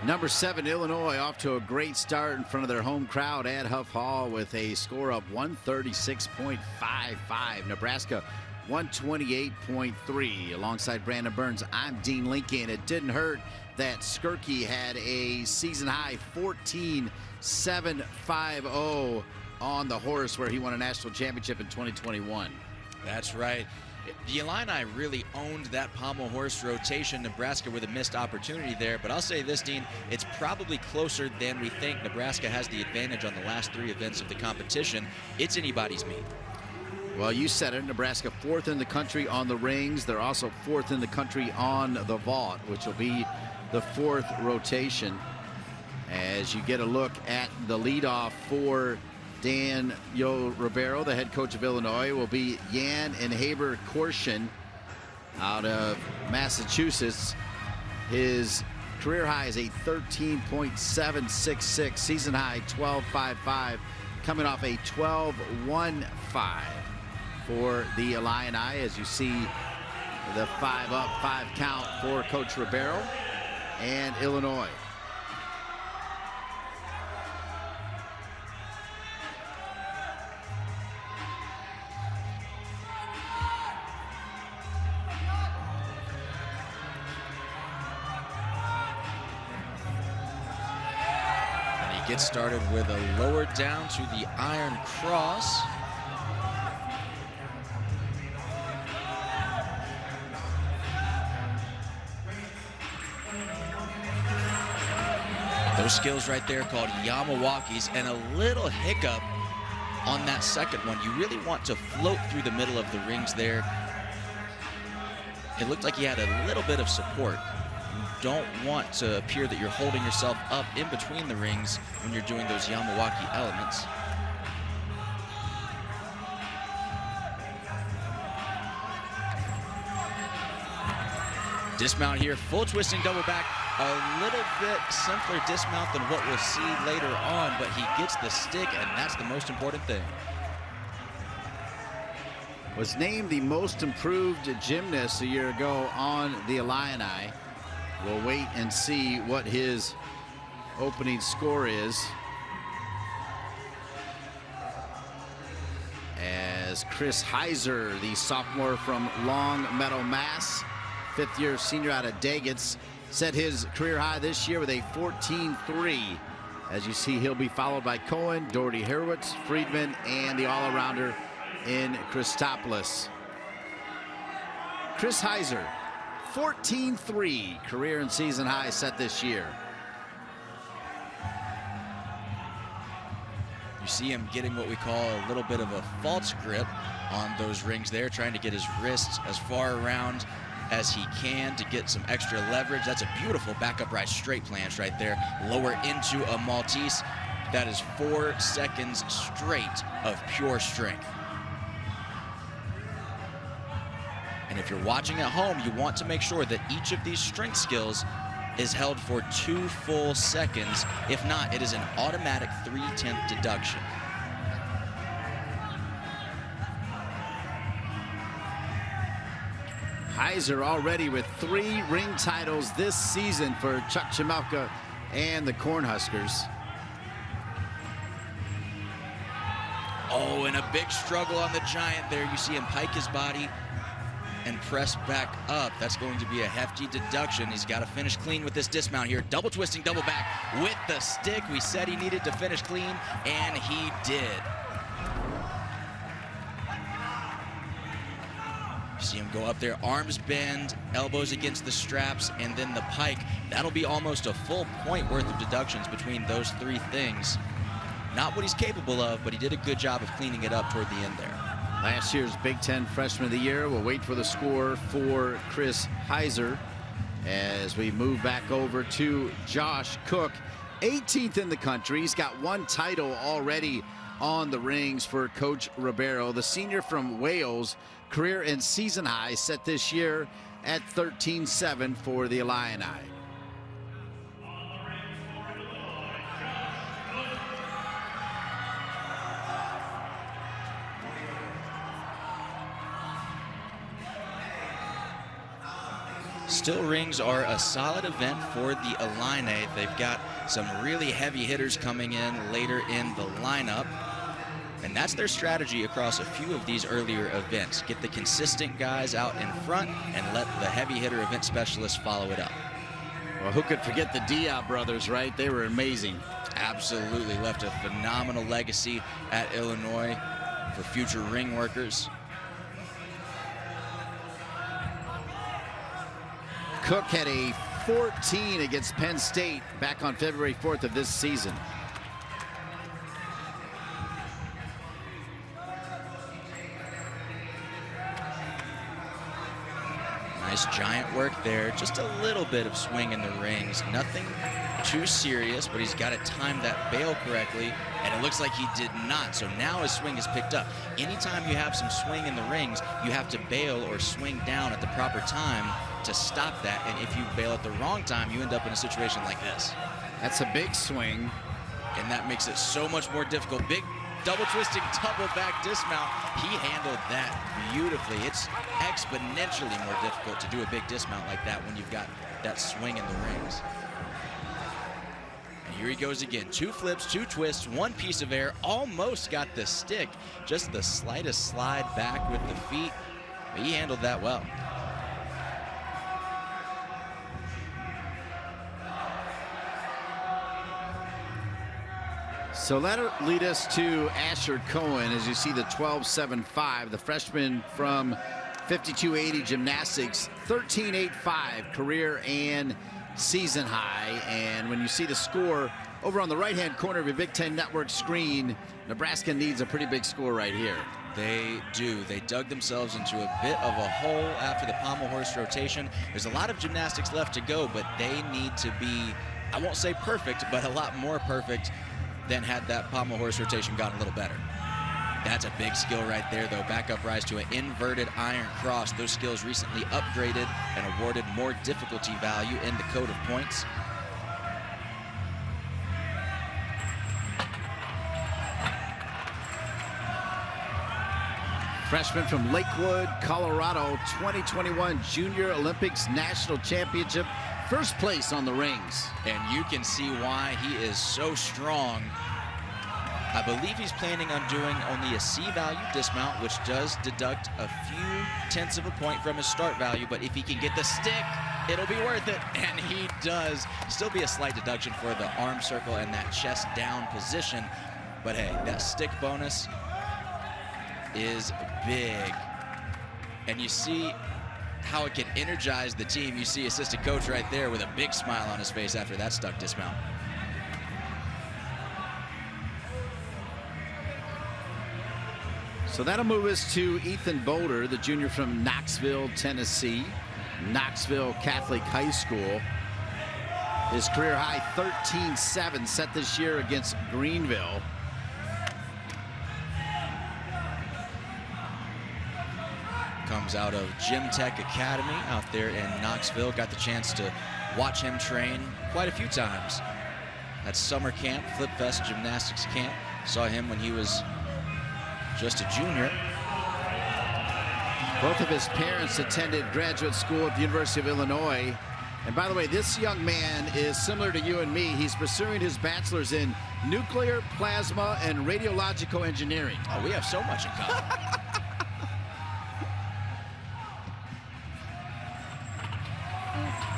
Number 7, Illinois, off to a great start in front of their home crowd at Huff Hall with a score of 136.55. Nebraska, 128.3. Alongside Brandon Burns, I'm Dean Lincoln. It didn't hurt that Skirky had a season high 14.750 on the horse where he won a national championship in 2021. That's right. The Illini really owned that pommel horse rotation. Nebraska with a missed opportunity there. But I'll say this, Dean, it's probably closer than we think. Nebraska has the advantage on the last 3 events of the competition. It's anybody's meet. Well, you said it. Nebraska 4th in the country on the rings. They're also 4th in the country on the vault, which will be the 4th rotation. As you get a look at the leadoff for Daniel Ribeiro, the head coach of Illinois, will be Jan and Haber Korshin out of Massachusetts. His career high is a 13.766, season high 12.55, coming off a 12.15 for the Illini. As you see the 5 up, 5 count for Coach Ribeiro and Illinois. Gets started with a lower down to the iron cross. Those skills right there called Yamawakis, and a little hiccup on that second one. You really want to float through the middle of the rings there. It looked like he had a little bit of support. You don't want to appear that you're holding yourself up in between the rings when you're doing those Yamawaki elements. Dismount here, full twisting double back. A little bit simpler dismount than what we'll see later on, but he gets the stick, and that's the most important thing. Was named the most improved gymnast a year ago on the Illini. We'll wait and see what his opening score is, as Chris Heiser, the sophomore from Long Meadow, Mass, fifth-year senior out of Daggett, set his career high this year with a 14.3. As you see, he'll be followed by Cohen, Doherty Herwitz, Friedman, and the all-arounder in Christopoulos. Chris Heiser, 14.3, career and season high set this year. You see him getting what we call a little bit of a false grip on those rings there, trying to get his wrists as far around as he can to get some extra leverage. That's a beautiful back upright straight planche right there. Lower into a Maltese. That is 4 seconds straight of pure strength. And if you're watching at home, you want to make sure that each of these strength skills is held for 2 full seconds. If not, it is an automatic 3/10 deduction. Heiser already with 3 ring titles this season for Chuck Chimelka and the Cornhuskers. Oh, and a big struggle on the Giant there. You see him pike his body and press back up. That's going to be a hefty deduction. He's got to finish clean with this dismount here. Double twisting, double back with the stick. We said he needed to finish clean, and he did. See him go up there, arms bend, elbows against the straps, and then the pike. That'll be almost a full point worth of deductions between those 3 things. Not what he's capable of, but he did a good job of cleaning it up toward the end there. Last year's Big Ten Freshman of the Year. We'll wait for the score for Chris Heiser as we move back over to Josh Cook. 18th in the country. He's got 1 title already on the rings for Coach Ribeiro. The senior from Wales, career and season high set this year at 13.7 for the Illini. Still rings are a solid event for the Illini. They've got some really heavy hitters coming in later in the lineup. And that's their strategy across a few of these earlier events. Get the consistent guys out in front and let the heavy hitter event specialists follow it up. Well, who could forget the Diab brothers, right? They were amazing. Absolutely left a phenomenal legacy at Illinois for future ring workers. Cook had a 14 against Penn State back on February 4th of this season. Nice giant work there. Just a little bit of swing in the rings. Nothing too serious, but he's got to time that bail correctly, and it looks like he did not. So now his swing is picked up. Anytime you have some swing in the rings, you have to bail or swing down at the proper time to stop that. And if you bail at the wrong time, you end up in a situation like this. That's a big swing. And that makes it so much more difficult. Big double twisting, double back dismount. He handled that beautifully. It's exponentially more difficult to do a big dismount like that when you've got that swing in the rings. And here he goes again. 2 flips, 2 twists, 1 piece of air. Almost got the stick. Just the slightest slide back with the feet. But he handled that well. So that'll lead us to Asher Cohen as you see the 12.75, the freshman from 5280 Gymnastics, 13.85 career and season high. And when you see the score over on the right-hand corner of your Big Ten Network screen, Nebraska needs a pretty big score right here. They do. They dug themselves into a bit of a hole after the pommel horse rotation. There's a lot of gymnastics left to go, but they need to be, I won't say perfect, but a lot more perfect than had that pommel horse rotation gotten a little better. That's a big skill right there, though. Back up rise to an inverted iron cross. Those skills recently upgraded and awarded more difficulty value in the code of points. Freshman from Lakewood, Colorado, 2021 Junior Olympics National Championship, first place on the rings. And you can see why he is so strong. I believe he's planning on doing only a C value dismount, which does deduct a few tenths of a point from his start value, but if he can get the stick, it'll be worth it, and he does. Still be a slight deduction for the arm circle and that chest down position, but hey, that stick bonus is big. And you see how it can energize the team. You see assistant coach right there with a big smile on his face after that stuck dismount. So that'll move us to Ethan Boulder, the junior from Knoxville, Tennessee, Knoxville Catholic High School. His career high 13.7 set this year against Greenville. Comes out of Gym Tech Academy out there in Knoxville. Got the chance to watch him train quite a few times at summer camp, Flip Fest Gymnastics camp. Saw him when he was just a junior. Both of his parents attended graduate school at the University of Illinois. And by the way, this young man is similar to you and me. He's pursuing his bachelor's in nuclear, plasma, and radiological engineering. Oh, we have so much in common.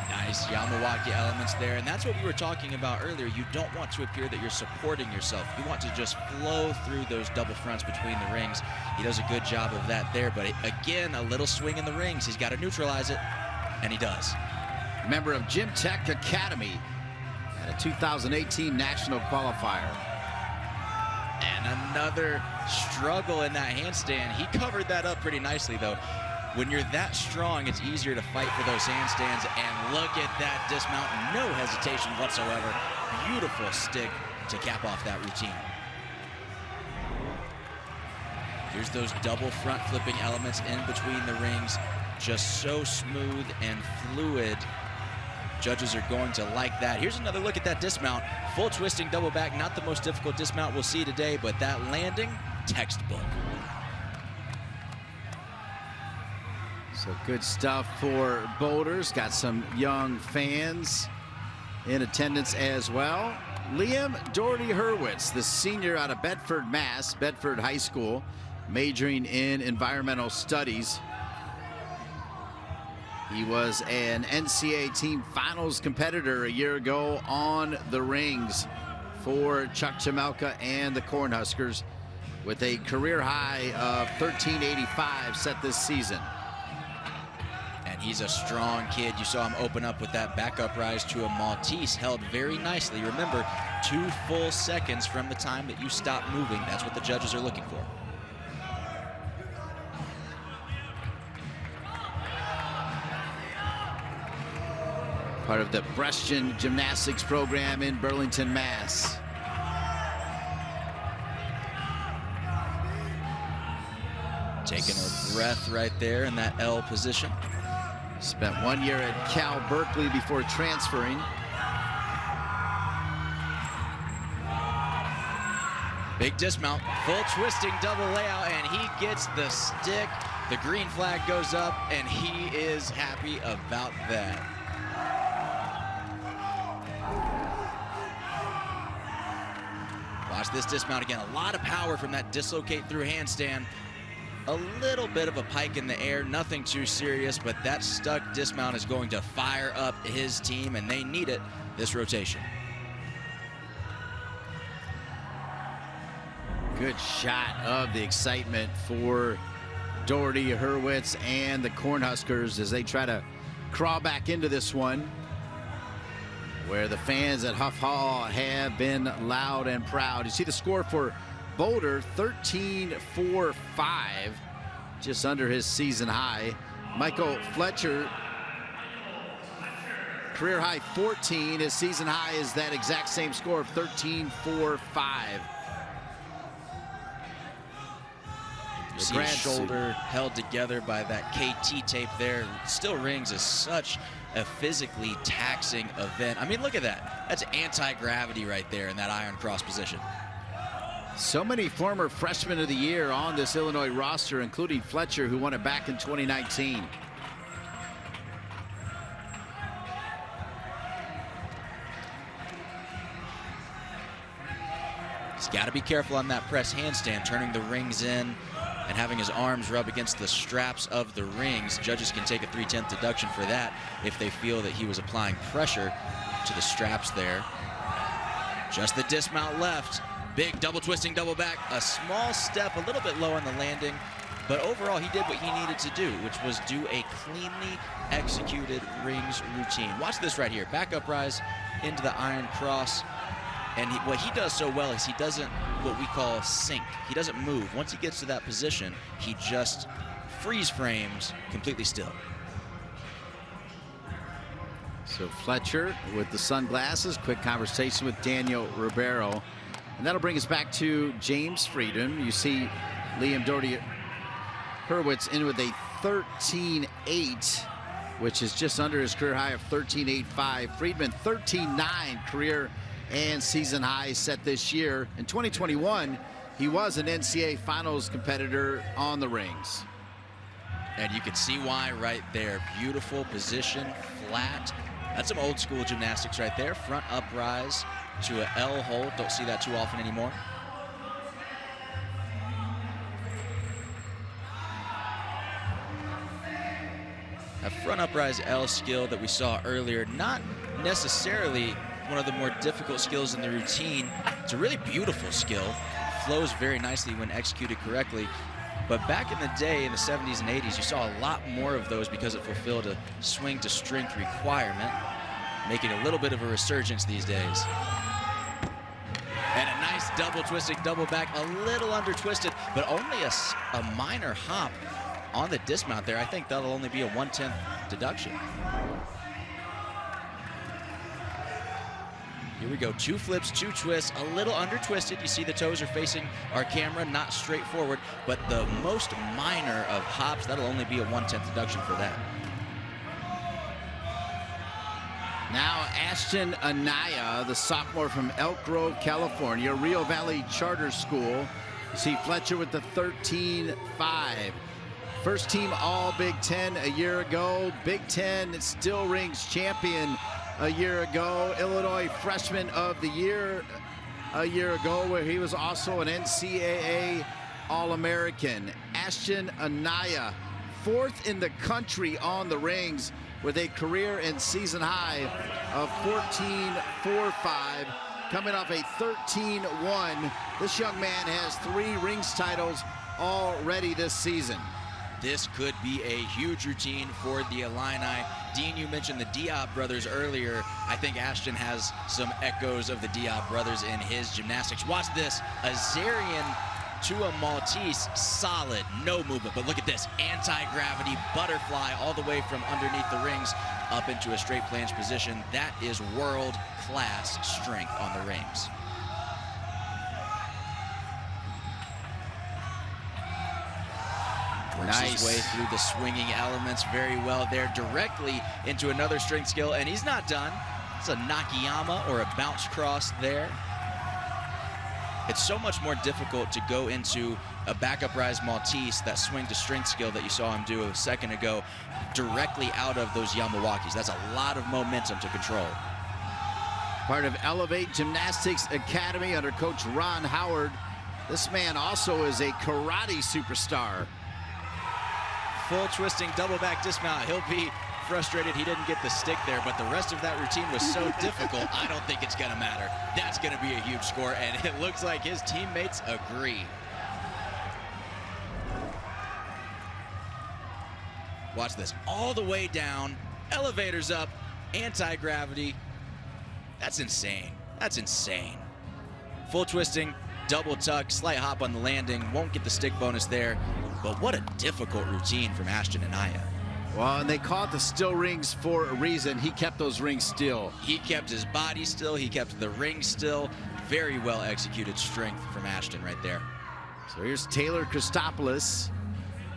Nice Yamawaki elements there, and that's what we were talking about earlier. You don't want to appear that you're supporting yourself. You want to just flow through those double fronts between the rings. He does a good job of that there, but again, a little swing in the rings. He's got to neutralize it, and he does. Member of Gym Tech Academy at a 2018 national qualifier. And another struggle in that handstand. He covered that up pretty nicely, though. When you're that strong, it's easier to fight for those handstands, and look at that dismount. No hesitation whatsoever. Beautiful stick to cap off that routine. Here's those double front flipping elements in between the rings. Just so smooth and fluid. Judges are going to like that. Here's another look at that dismount. Full twisting double back, not the most difficult dismount we'll see today, but that landing, textbook. So good stuff for Boulders. Got some young fans in attendance as well. Liam Doherty Hurwitz, the senior out of Bedford, Mass, Bedford High School, majoring in environmental studies. He was an NCAA team finals competitor a year ago on the rings for Chuck Chamelka and the Cornhuskers, with a career high of 13.85 set this season. And he's a strong kid. You saw him open up with that backup rise to a Maltese, held very nicely. Remember, 2 full seconds from the time that you stop moving. That's what the judges are looking for. Part of the Brescian Gymnastics program in Burlington, Mass. Taking a breath right there in that L position. Spent 1 year at Cal Berkeley before transferring. Big dismount, full twisting double layout, and he gets the stick. The green flag goes up, and he is happy about that. Watch this dismount again. A lot of power from that dislocate through handstand. A little bit of a pike in the air, nothing too serious, but that stuck dismount is going to fire up his team, and they need it this rotation. Good shot of the excitement for Doherty, Hurwitz, and the Cornhuskers as they try to crawl back into this one, where the fans at Huff Hall have been loud and proud. You see the score for Boulder, 13-4-5, just under his season high. Michael Fletcher, career high 14. His season high is that exact same score of 13-4-5. You see his shoulder held together by that KT tape there. Still rings is such a physically taxing event. I mean, look at that. That's anti-gravity right there in that iron cross position. So many former freshmen of the year on this Illinois roster, including Fletcher, who won it back in 2019. He's got to be careful on that press handstand, turning the rings in and having his arms rub against the straps of the rings. Judges can take a 3/10 deduction for that if they feel that he was applying pressure to the straps there. Just the dismount left. Big double twisting, double back. A small step, a little bit low on the landing, but overall he did what he needed to do, which was do a cleanly executed rings routine. Watch this right here. Back up rise into the iron cross. And what he does so well is he doesn't what we call sink. He doesn't move. Once he gets to that position, he just freeze frames completely still. So Fletcher with the sunglasses, quick conversation with Daniel Ribeiro. And that'll bring us back to James Friedman. You see Liam Doherty Hurwitz in with a 13-8, which is just under his career high of 13-8-5. Friedman 13-9 career and season high set this year. In 2021, he was an NCAA finals competitor on the rings. And you can see why right there. Beautiful position, flat. That's some old school gymnastics right there. Front uprise to an L hold. Don't see that too often anymore. A front uprise L skill that we saw earlier, not necessarily one of the more difficult skills in the routine. It's a really beautiful skill. Flows very nicely when executed correctly. But back in the day, in the 70s and 80s, you saw a lot more of those because it fulfilled a swing to strength requirement, making a little bit of a resurgence these days. And a nice double twisting, double back, a little under twisted, but only a minor hop on the dismount there. I think that'll only be a 1/10 deduction. Here we go, 2 flips, 2 twists, a little under twisted. You see the toes are facing our camera, not straight forward, but the most minor of hops, that'll only be a 1/10 deduction for that. Now Ashton Anaya, the sophomore from Elk Grove, California, Rio Valley Charter School. You see Fletcher with the 13-5. First team all Big Ten a year ago. Big Ten still rings champion a year ago. Illinois Freshman of the Year a year ago, where he was also an NCAA All-American. Ashton Anaya, 4th in the country on the rings with a career and season high of 14-4-5, coming off a 13-1. This young man has 3 rings titles already this season. This could be a huge routine for the Illini. Dean, you mentioned the Diop brothers earlier. I think Ashton has some echoes of the Diop brothers in his gymnastics. Watch this, a Zarian to a Maltese, solid, no movement. But look at this, anti-gravity butterfly all the way from underneath the rings up into a straight planche position. That is world-class strength on the rings. Works his way through the swinging elements very well there, directly into another strength skill, and he's not done. It's a Nakayama or a bounce cross there. It's so much more difficult to go into a backup rise Maltese, that swing to strength skill that you saw him do a second ago, directly out of those Yamawakis. That's a lot of momentum to control. Part of Elevate Gymnastics Academy under Coach Ron Howard. This man also is a karate superstar. Full twisting double back dismount. He'll be frustrated he didn't get the stick there, but the rest of that routine was so difficult, I don't think it's going to matter. That's going to be a huge score, and it looks like his teammates agree. Watch this. All the way down, elevators up, anti-gravity. That's insane. That's insane. Full twisting, double tuck, slight hop on the landing. Won't get the stick bonus there, but what a difficult routine from Ashton Anaya. Well, and they call it the still rings for a reason. He kept those rings still. He kept his body still. He kept the ring still. Very well executed strength from Ashton right there. So here's Taylor Christopoulos,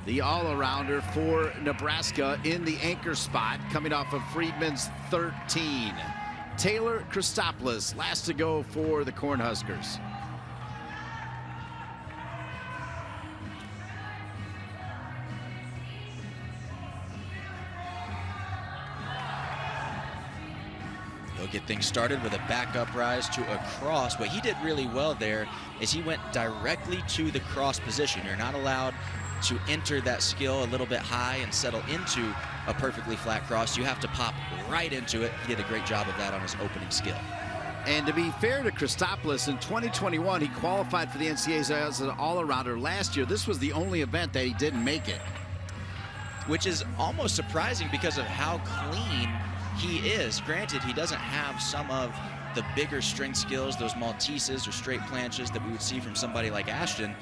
the all-arounder for Nebraska in the anchor spot, coming off of Friedman's 13. Taylor Christopoulos, last to go for the Cornhuskers. He'll get things started with a back up rise to a cross. What he did really well there is he went directly to the cross position. You're not allowed to enter that skill a little bit high and settle into a perfectly flat cross. You have to pop right into it. He did a great job of that on his opening skill. And to be fair to Christopoulos, in 2021, he qualified for the NCAAs as an all-arounder. Last year, this was the only event that he didn't make it. Which is almost surprising because of how clean he is. Granted, he doesn't have some of the bigger strength skills, those Malteses or straight planches that we would see from somebody like Ashton,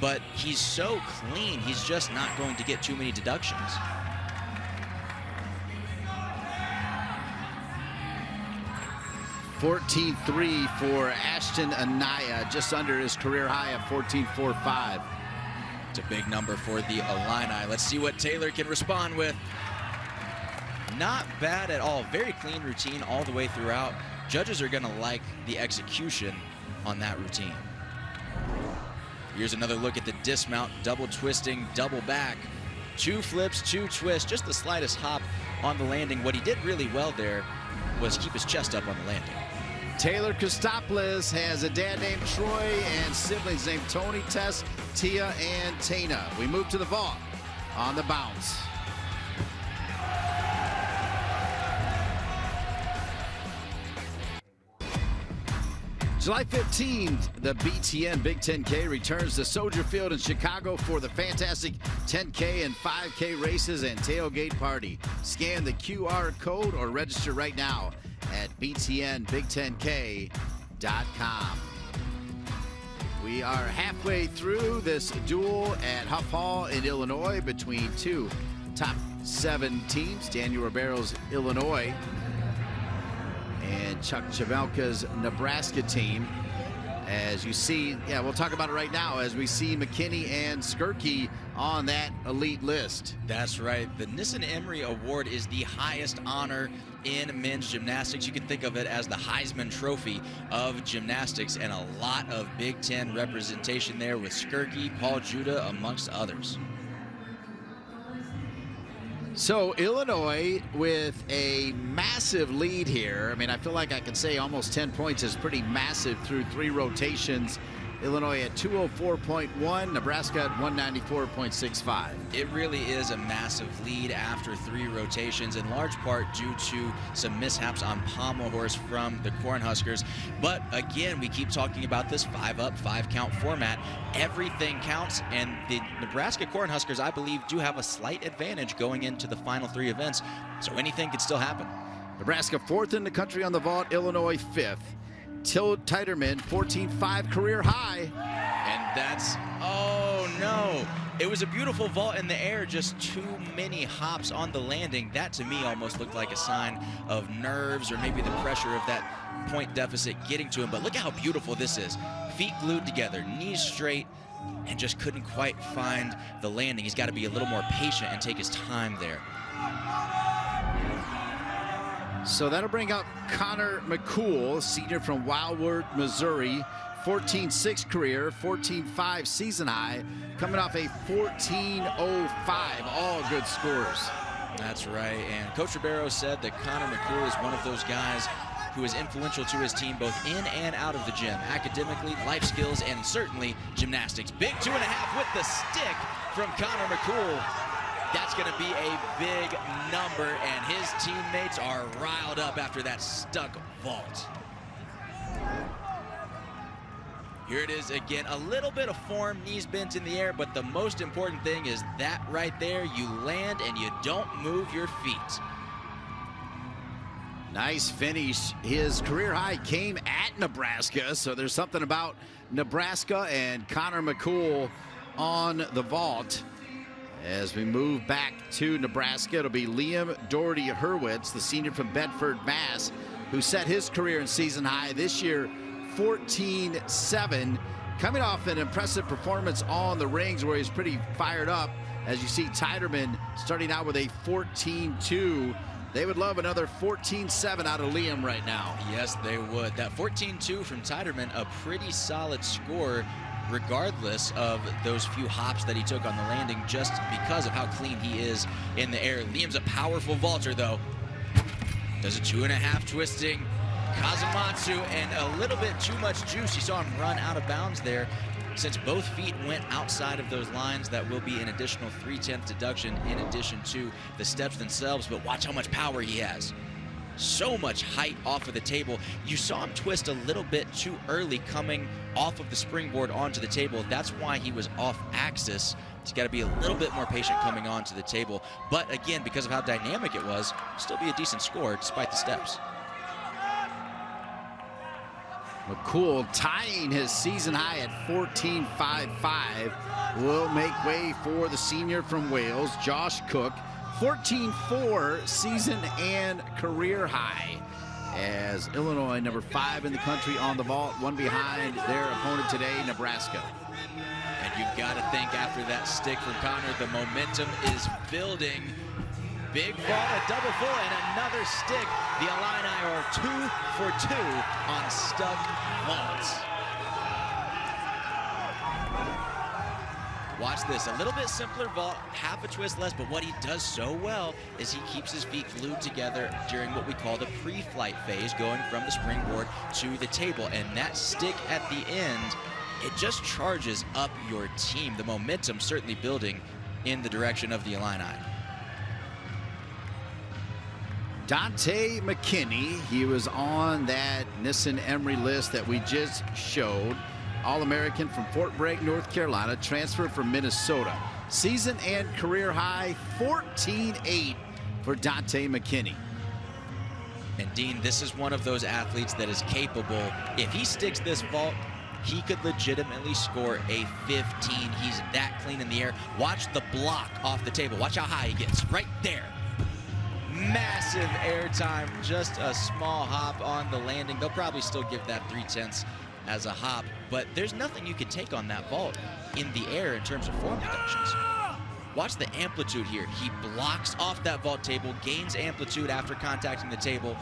but he's so clean, he's just not going to get too many deductions. $14.3 for Ashton Anaya, just under his career high of 14.45. It's a big number for the Illini. Let's see what Taylor can respond with. Not bad at all. Very clean routine all the way throughout. Judges are going to like the execution on that routine. Here's another look at the dismount, double twisting, double back. 2 flips, 2 twists, just the slightest hop on the landing. What he did really well there was keep his chest up on the landing. Taylor Christopoulos has a dad named Troy and siblings named Tony, Tess, Tia, and Tana. We move to the vault on the bounce. July 15th, the BTN Big 10K returns to Soldier Field in Chicago for the fantastic 10K and 5K races and tailgate party. Scan the QR code or register right now at btnbig10k.com. We are halfway through this duel at Huff Hall in Illinois between 2 top 7 teams, Daniel Ribeiro's Illinois and Chuck Chavelka's Nebraska team. As you see, we'll talk about it right now as we see McKinney and Skirky on that elite list. That's right. The Nissen Emery Award is the highest honor in men's gymnastics. You can think of it as the Heisman Trophy of gymnastics, and a lot of Big Ten representation there with Skirky, Paul Judah, amongst others. So Illinois with a massive lead here. I mean, I feel like I can say almost 10 points is pretty massive through 3 rotations. Illinois at 204.1, Nebraska at 194.65. It really is a massive lead after 3 rotations, in large part due to some mishaps on pommel horse from the Cornhuskers. But again, we keep talking about this 5-up, 5-count format. Everything counts, and the Nebraska Cornhuskers, I believe, do have a slight advantage going into the final 3 events, so anything could still happen. Nebraska 4th in the country on the vault, Illinois 5th. Till Titerman, 14.5 career high. And that's, oh no. It was a beautiful vault in the air, just too many hops on the landing. That to me almost looked like a sign of nerves or maybe the pressure of that point deficit getting to him. But look at how beautiful this is. Feet glued together, knees straight, and just couldn't quite find the landing. He's got to be a little more patient and take his time there. So that'll bring up Connor McCool, senior from Wildwood, Missouri. 14.6 career, 14.5 season high, coming off a 14.05. All good scores. That's right. And Coach Ribeiro said that Connor McCool is one of those guys who is influential to his team both in and out of the gym, academically, life skills, and certainly gymnastics. Big 2.5 with the stick from Connor McCool. That's going to be a big number, and his teammates are riled up after that stuck vault. Here it is again, a little bit of form, knees bent in the air, but the most important thing is that right there, you land and you don't move your feet. Nice finish. His career high came at Nebraska, so there's something about Nebraska and Connor McCool on the vault. As we move back to Nebraska, it'll be Liam Doherty Hurwitz, the senior from Bedford, Mass., who set his career and season high this year, 14-7, coming off an impressive performance on the rings where he's pretty fired up. As you see Tiderman starting out with a 14-2. They would love another 14-7 out of Liam right now. Yes, they would. That 14-2 from Tiderman, a pretty solid score regardless of those few hops that he took on the landing, just because of how clean he is in the air. Liam's a powerful vaulter, though. Does a 2.5 twisting Kazumatsu, and a little bit too much juice. You saw him run out of bounds there. Since both feet went outside of those lines, that will be an additional 3/10 deduction in addition to the steps themselves. But watch how much power he has. So much height off of the table. You saw him twist a little bit too early coming off of the springboard onto the table. That's why he was off axis. He's got to be a little bit more patient coming onto the table. But again, because of how dynamic it was, still be a decent score despite the steps. McCool tying his season high at 14.55 will make way for the senior from Wales, Josh Cook. 14.4 season and career high, as Illinois, number 5 in the country on the vault, one behind their opponent today, Nebraska. And you've got to think after that stick from Connor, the momentum is building. Big vault, a double full, and another stick. The Illini are 2 for 2 on stuck vaults. Watch this, a little bit simpler vault, half a twist less, but what he does so well is he keeps his feet glued together during what we call the pre-flight phase, going from the springboard to the table. And that stick at the end, it just charges up your team. The momentum certainly building in the direction of the Illini. Dante McKinney, he was on that Nissen Emery list that we just showed. All-American from Fort Bragg, North Carolina, transferred from Minnesota. Season and career high 14.8 for Dante McKinney. And Dean, this is one of those athletes that is capable. If he sticks this vault, he could legitimately score a 15. He's that clean in the air. Watch the block off the table. Watch how high he gets right there. Massive air time, just a small hop on the landing. They'll probably still give that 3/10 as a hop, but there's nothing you can take on that vault in the air in terms of form deductions. Watch the amplitude here. He blocks off that vault table, gains amplitude after contacting the table,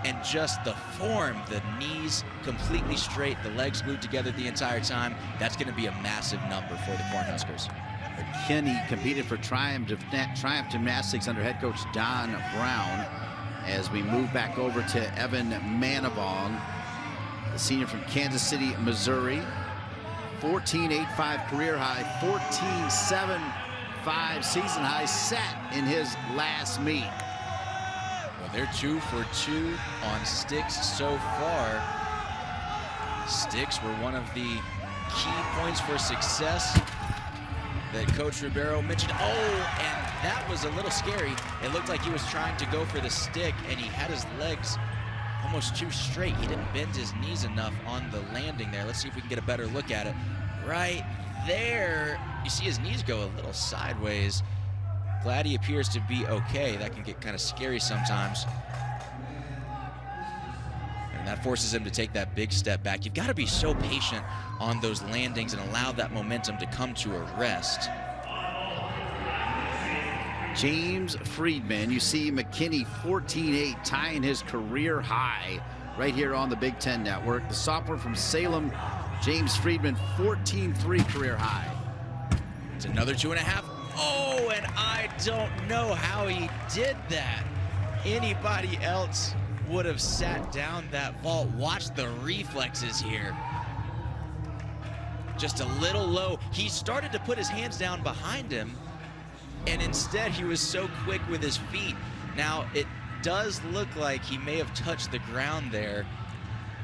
and just the form, the knees completely straight, the legs glued together the entire time. That's going to be a massive number for the Cornhuskers. McKinney competed for Triumph Gymnastics under head coach Don Brown. As we move back over to Evan Manavong, the senior from Kansas City, Missouri. 14.85 career high, 14.75 season high, set in his last meet. Well, they're 2 for 2 on sticks so far. Sticks were one of the key points for success that Coach Ribeiro mentioned. Oh, and that was a little scary. It looked like he was trying to go for the stick, and he had his legs almost too straight. He didn't bend his knees enough on the landing there. Let's see if we can get a better look at it. Right there, you see his knees go a little sideways. Glad he appears to be okay. That can get kind of scary sometimes. And that forces him to take that big step back. You've got to be so patient on those landings and allow that momentum to come to a rest. James Friedman, you see McKinney 14.8 tying his career high right here on the Big Ten Network. The sophomore from Salem, James Friedman, 14.3 career high. It's another 2.5. Oh, and I don't know how he did that. Anybody else would have sat down that vault. Watch the reflexes here. Just a little low. He started to put his hands down behind him, and instead he was so quick with his feet. Now, it does look like he may have touched the ground there,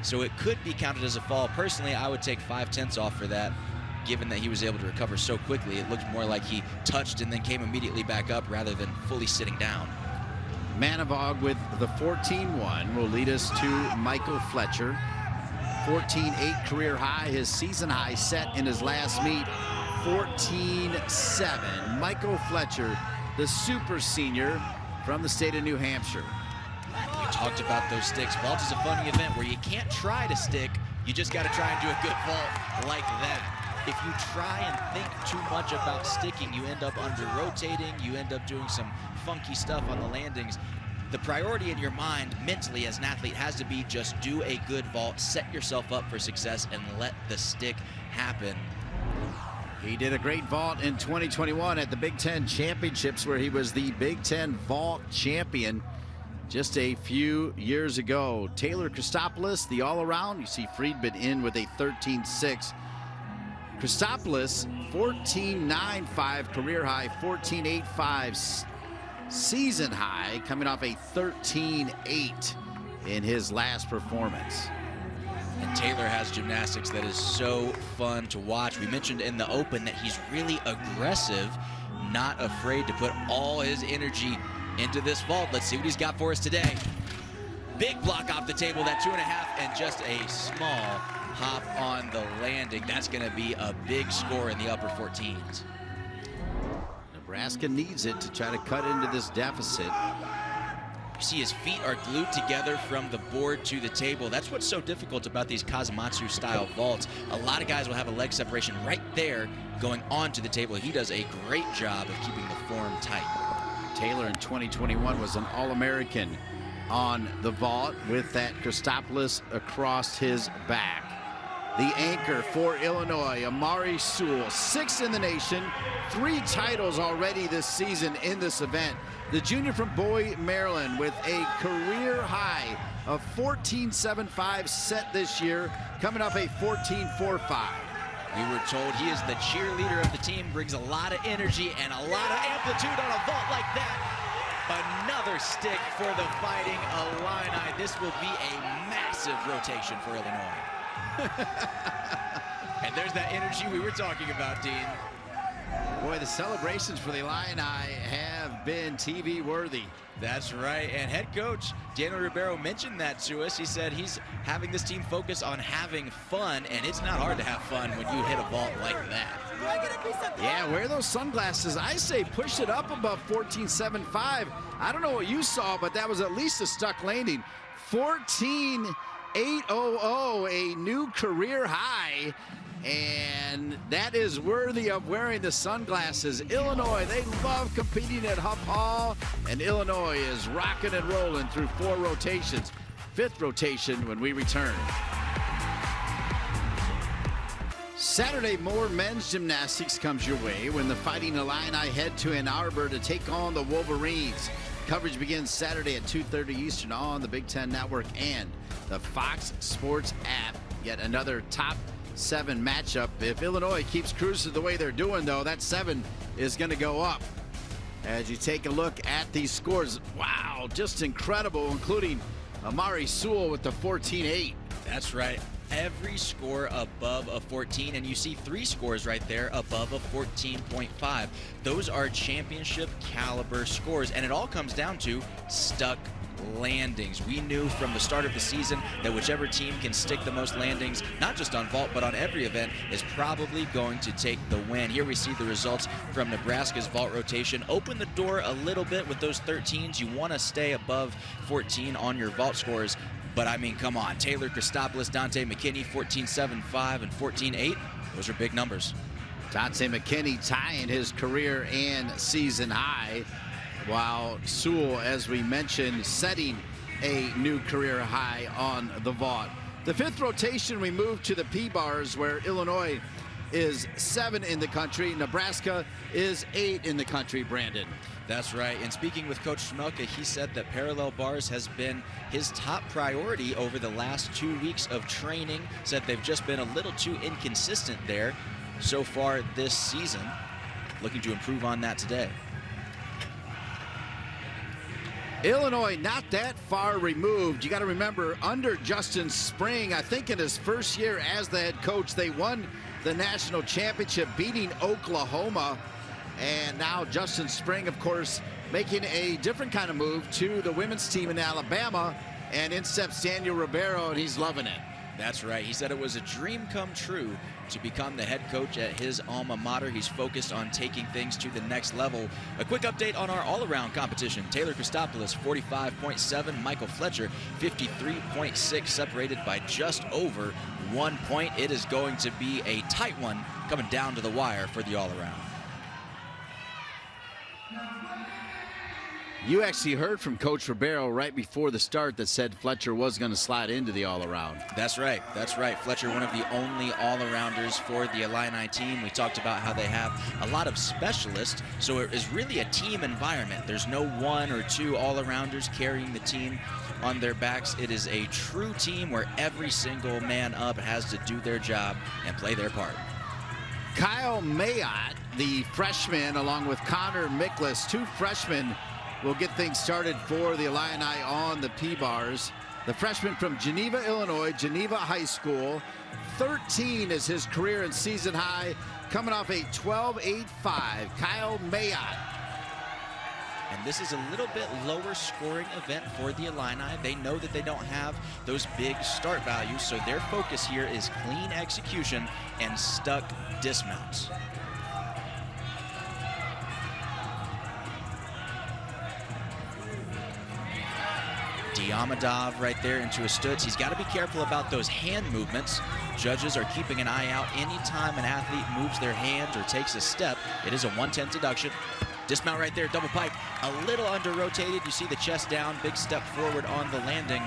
so it could be counted as a fall. Personally, I would take 5/10 off for that, given that he was able to recover so quickly. It looked more like he touched and then came immediately back up rather than fully sitting down. Manavog with the 14-1 will lead us to Michael Fletcher. 14-8 career high, his season high set in his last meet, 14-7. Michael Fletcher, the super senior from the state of New Hampshire. We talked about those sticks. Vault is a funny event where you can't try to stick, you just got to try and do a good vault like that. If you try and think too much about sticking, you end up under-rotating, you end up doing some funky stuff on the landings. The priority in your mind, mentally, as an athlete, has to be just do a good vault, set yourself up for success, and let the stick happen. He did a great vault in 2021 at the Big Ten Championships, where he was the Big Ten vault champion just a few years ago. Taylor Christopoulos, the all-around. You see Friedman in with a 13-6. Christopoulos, 14.95 career high, 14.85 season high, coming off a 13.8 in his last performance. And Taylor has gymnastics that is so fun to watch. We mentioned in the open that he's really aggressive, not afraid to put all his energy into this vault. Let's see what he's got for us today. Big block off the table, that 2.5, and just a small hop on the landing. That's going to be a big score in the upper 14s. Nebraska needs it to try to cut into this deficit. You see his feet are glued together from the board to the table. That's what's so difficult about these Kazumatsu style vaults. A lot of guys will have a leg separation right there going onto the table. He does a great job of keeping the form tight. Taylor in 2021 was an All-American on the vault with that Christopoulos across his back. The anchor for Illinois, Amari Sewell, 6th in the nation, 3 titles already this season in this event. The junior from Bowie, Maryland, with a career high of 14.75 set this year, coming off a 14.45. We were told he is the cheerleader of the team, brings a lot of energy and a lot of amplitude on a vault like that. Another stick for the Fighting Illini. This will be a massive rotation for Illinois. And there's that energy we were talking about, Dean. Boy, the celebrations for the Illini have been TV worthy. That's right, and head coach Daniel Ribeiro mentioned that to us. He said he's having this team focus on having fun, and it's not hard to have fun when you hit a vault like that. Yeah, wear those sunglasses. I say push it up above 14.75. I don't know what you saw, but that was at least a stuck landing. 14.800, a new career high. And that is worthy of wearing the sunglasses. Illinois, they love competing at Huff Hall, and Illinois is rocking and rolling through 4 rotations. 5th rotation when we return. Saturday, more men's gymnastics comes your way when the Fighting Illini head to Ann Arbor to take on the Wolverines. Coverage begins Saturday at 2:30 Eastern on the Big Ten Network and the Fox Sports app. Yet another top 7 matchup. If Illinois keeps cruising the way they're doing, though, that 7 is going to go up. As you take a look at these scores, wow, just incredible, including Amari Sewell with the 14.8. That's right. Every score above a 14, and you see 3 scores right there above a 14.5. Those are championship caliber scores, and it all comes down to stuck landings. We knew from the start of the season that whichever team can stick the most landings, not just on vault, but on every event, is probably going to take the win. Here we see the results from Nebraska's vault rotation. Open the door a little bit with those 13s. You want to stay above 14 on your vault scores. But I mean, come on. Taylor Christopoulos, Dante McKinney, 14.75 and 14.8. Those are big numbers. Dante McKinney tying his career and season high, while Sewell, as we mentioned, setting a new career high on the vault. The 5th rotation, we move to the P-bars, where Illinois is 7 in the country. Nebraska is 8 in the country, Brandon. That's right. And speaking with Coach Schmelke, he said that parallel bars has been his top priority over the last 2 weeks of training. Said they've just been a little too inconsistent there so far this season. Looking to improve on that today. Illinois not that far removed. You got to remember, under Justin Spring, I think in his first year as the head coach, they won the national championship, beating Oklahoma. And now Justin Spring, of course, making a different kind of move to the women's team in Alabama. And in steps Daniel Ribeiro, and he's loving it. That's right. He said it was a dream come true to become the head coach at his alma mater. He's focused on taking things to the next level. A quick update on our all-around competition. Taylor Christopoulos, 45.7. Michael Fletcher, 53.6, separated by just over 1 point. It is going to be a tight one coming down to the wire for the all-around. You actually heard from Coach Ribeiro right before the start that said Fletcher was going to slide into the all-around. That's right. That's right. Fletcher, one of the only all-arounders for the Illini team. We talked about how they have a lot of specialists, so it is really a team environment. There's no one or two all-arounders carrying the team on their backs. It is a true team where every single man up has to do their job and play their part. Kyle Mayotte, the freshman, along with Connor Miklas, two freshmen, will get things started for the Illini on the P-Bars. The freshman from Geneva, Illinois, Geneva High School. 13 is his career and season high, coming off a 12.85. Kyle Mayotte. And this is a little bit lower scoring event for the Illini. They know that they don't have those big start values, so their focus here is clean execution and stuck dismounts. Diamadov right there into a stutz. He's got to be careful about those hand movements. Judges are keeping an eye out anytime an athlete moves their hands or takes a step. It is a 110 deduction. Dismount right there, double pike. A little under rotated. You see the chest down, big step forward on the landing.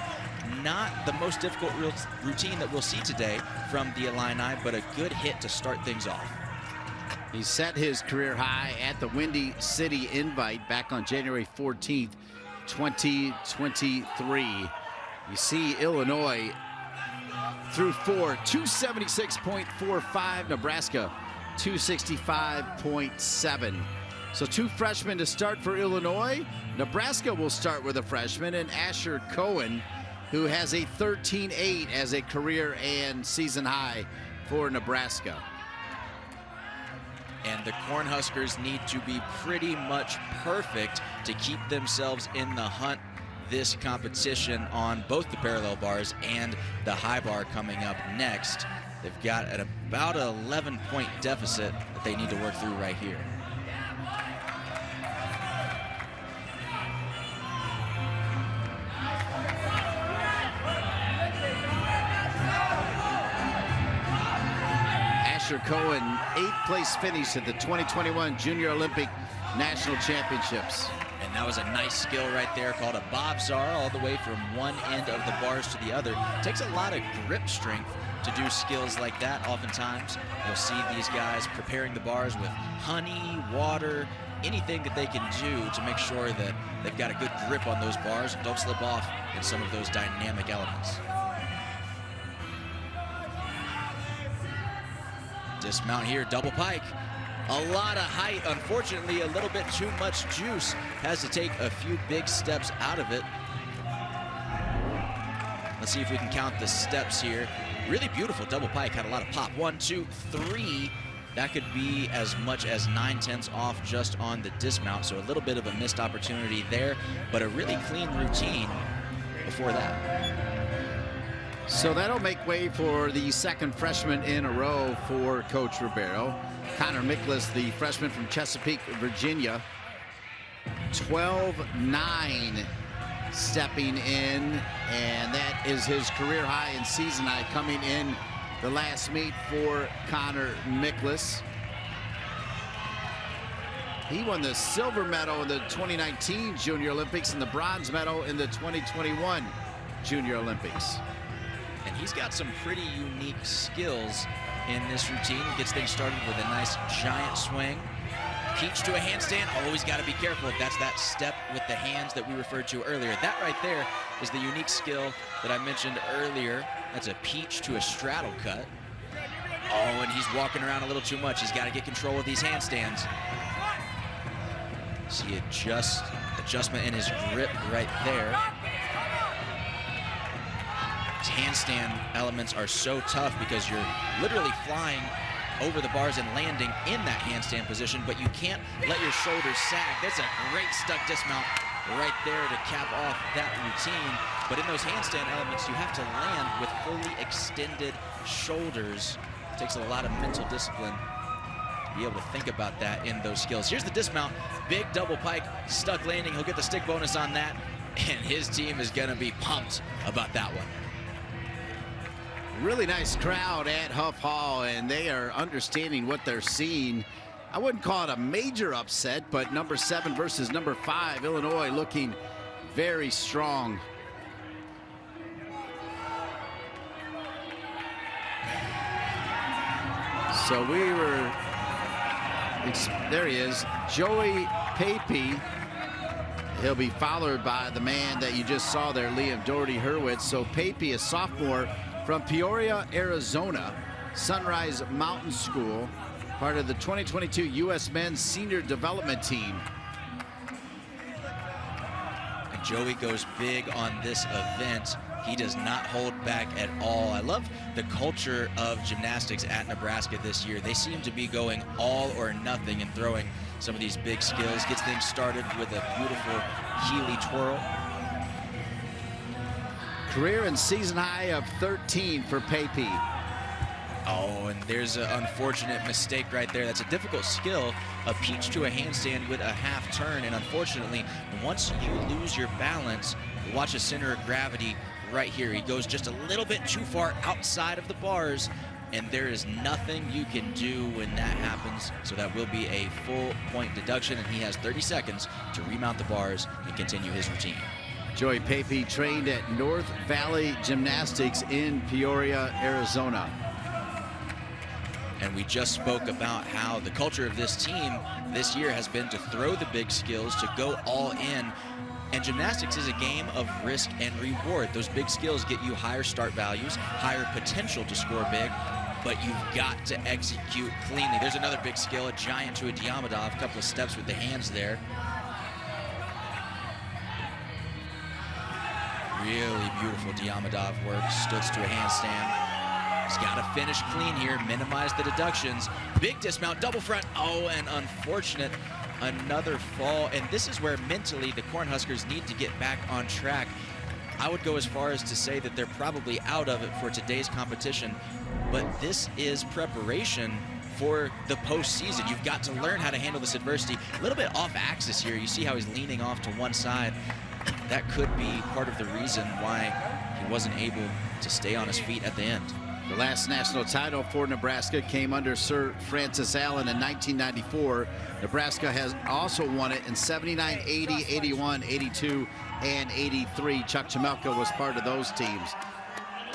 Not the most difficult routine that we'll see today from the Illini, but a good hit to start things off. He set his career high at the Windy City Invite back on January 14th. 2023. You see Illinois through four, 276.45, Nebraska 265.7. So two freshmen to start for Illinois. Nebraska will start with a freshman, and Asher Cohen, who has a 13.8 as a career and season high for Nebraska. And the Cornhuskers need to be pretty much perfect to keep themselves in the hunt this competition on both the parallel bars and the high bar coming up next. They've got at about an 11-point deficit that they need to work through right here. Asher Cohen, 8th place finish at the 2021 Junior Olympic National Championships. And that was a nice skill right there called a bobzar, all the way from one end of the bars to the other. It takes a lot of grip strength to do skills like that. Oftentimes you'll see these guys preparing the bars with honey, water, anything that they can do to make sure that they've got a good grip on those bars and don't slip off in some of those dynamic elements. Dismount here, double pike. A lot of height, unfortunately, a little bit too much juice. Has to take a few big steps out of it. Let's see if we can count the steps here. Really beautiful double pike, had a lot of pop. 1, 2, 3. That could be as much as 9/10 off just on the dismount. So a little bit of a missed opportunity there, but a really clean routine before that. So that'll make way for the second freshman in a row for Coach Ribeiro. Connor Miklas, the freshman from Chesapeake, Virginia. 12.9 stepping in, and that is his career high and season high coming in the last meet for Connor Miklas. He won the silver medal in the 2019 Junior Olympics and the bronze medal in the 2021 Junior Olympics. And he's got some pretty unique skills in this routine. He gets things started with a nice giant swing. Peach to a handstand. Always got to be careful. That's that step with the hands that we referred to earlier. That right there is the unique skill that I mentioned earlier. That's a peach to a straddle cut. Oh, and he's walking around a little too much. He's got to get control of these handstands. See, adjust adjustment in his grip right there. His handstand elements are so tough because you're literally flying over the bars and landing in that handstand position, but you can't let your shoulders sag. That's a great stuck dismount right there to cap off that routine. But in those handstand elements, you have to land with fully extended shoulders. It takes a lot of mental discipline to be able to think about that in those skills. Here's the dismount, big double pike, stuck landing. He'll get the stick bonus on that, and his team is gonna be pumped about that one. Really nice crowd at Huff Hall, and they are understanding what they're seeing. I wouldn't call it a major upset, but number 7 versus number 5, Illinois looking very strong. So there he is, Joey Pape. He'll be followed by the man that you just saw there, Liam Doherty-Hurwitz. So Pape, a sophomore from Peoria, Arizona, Sunrise Mountain School, part of the 2022 U.S. Men's Senior Development Team. And Joey goes big on this event. He does not hold back at all. I love the culture of gymnastics at Nebraska this year. They seem to be going all or nothing and throwing some of these big skills. Gets things started with a beautiful Healy twirl. Career and season high of 13 for Pape. Oh, and there's an unfortunate mistake right there. That's a difficult skill, a peach to a handstand with a half turn, and unfortunately, once you lose your balance, watch a center of gravity right here. He goes just a little bit too far outside of the bars, and there is nothing you can do when that happens. So that will be a full point deduction, and he has 30 seconds to remount the bars and continue his routine. Joey Pape trained at North Valley Gymnastics in Peoria, Arizona. And we just spoke about how the culture of this team this year has been to throw the big skills, to go all in. And gymnastics is a game of risk and reward. Those big skills get you higher start values, higher potential to score big, but you've got to execute cleanly. There's another big skill, a giant to a Diamondov, a couple of steps with the hands there. Really beautiful Diamondov work, stoots to a handstand. He's got to finish clean here, minimize the deductions. Big dismount, double front. Oh, and unfortunate, another fall. And this is where mentally the Cornhuskers need to get back on track. I would go as far as to say that they're probably out of it for today's competition, but this is preparation for the postseason. You've got to learn how to handle this adversity. A little bit off axis here. You see how he's leaning off to one side. That could be part of the reason why he wasn't able to stay on his feet at the end. The last national title for Nebraska came under Sir Francis Allen in 1994. Nebraska has also won it in 79, 80, 81, 82, and 83. Chuck Jamelka was part of those teams.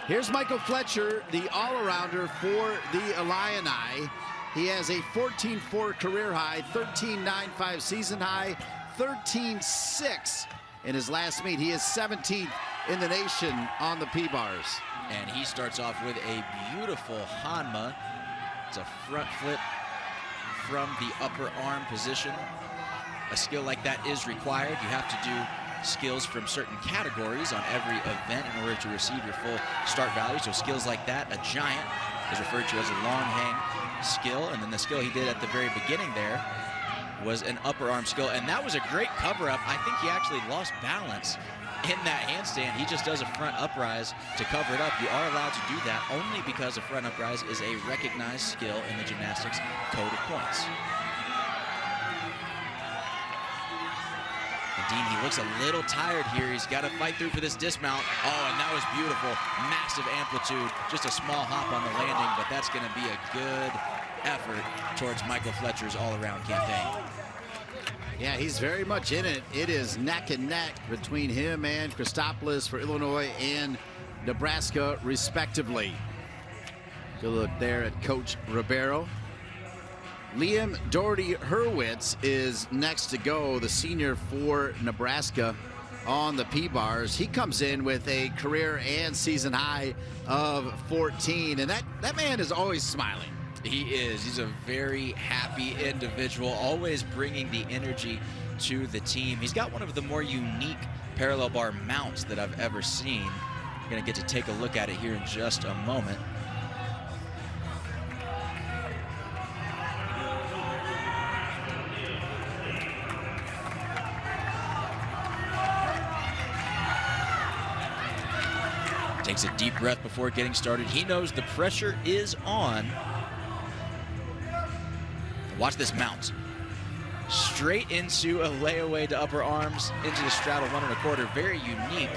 Here's Michael Fletcher, the all-arounder for the Illini. He has a 14.4 career high, 13.95 season high, 13.6 in his last meet. He is 17th in the nation on the P-bars. And he starts off with a beautiful Hanma. It's a front flip from the upper arm position. A skill like that is required. You have to do skills from certain categories on every event in order to receive your full start value. So skills like that, a giant, is referred to as a long hang skill. And then the skill he did at the very beginning there was an upper arm skill. And that was a great cover-up. I think he actually lost balance in that handstand. He just does a front uprise to cover it up. You are allowed to do that only because a front uprise is a recognized skill in the gymnastics code of points. And Dean, he looks a little tired here. He's got to fight through for this dismount. Oh, and that was beautiful. Massive amplitude. Just a small hop on the landing, but that's going to be a good effort towards Michael Fletcher's all-around campaign. Yeah, he's very much in it. It is neck and neck between him and Christopoulos for Illinois and Nebraska, respectively. Good look there at Coach Ribeiro. Liam Doherty-Hurwitz is next to go, the senior for Nebraska on the P-bars. He comes in with a career and season high of 14, and that man is always smiling. He is. He's a very happy individual, always bringing the energy to the team. He's got one of the more unique parallel bar mounts that I've ever seen. We're going to get to take a look at it here in just a moment. Takes a deep breath before getting started. He knows the pressure is on. Watch this mount. Straight into a layaway to upper arms, into the straddle 1 1/4. Very unique.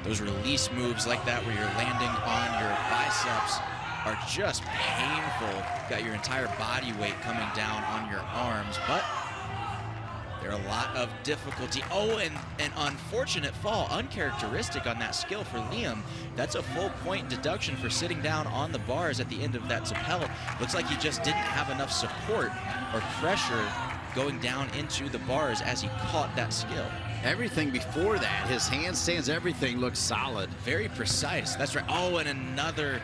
Those release moves like that where you're landing on your biceps are just painful. Got your entire body weight coming down on your arms, but there are a lot of difficulty. Oh, and an unfortunate fall, uncharacteristic on that skill for Liam. That's a full point deduction for sitting down on the bars at the end of that Zapel. Looks like he just didn't have enough support or pressure going down into the bars as he caught that skill. Everything before that, his handstands, everything looks solid. Very precise, that's right. Oh, and another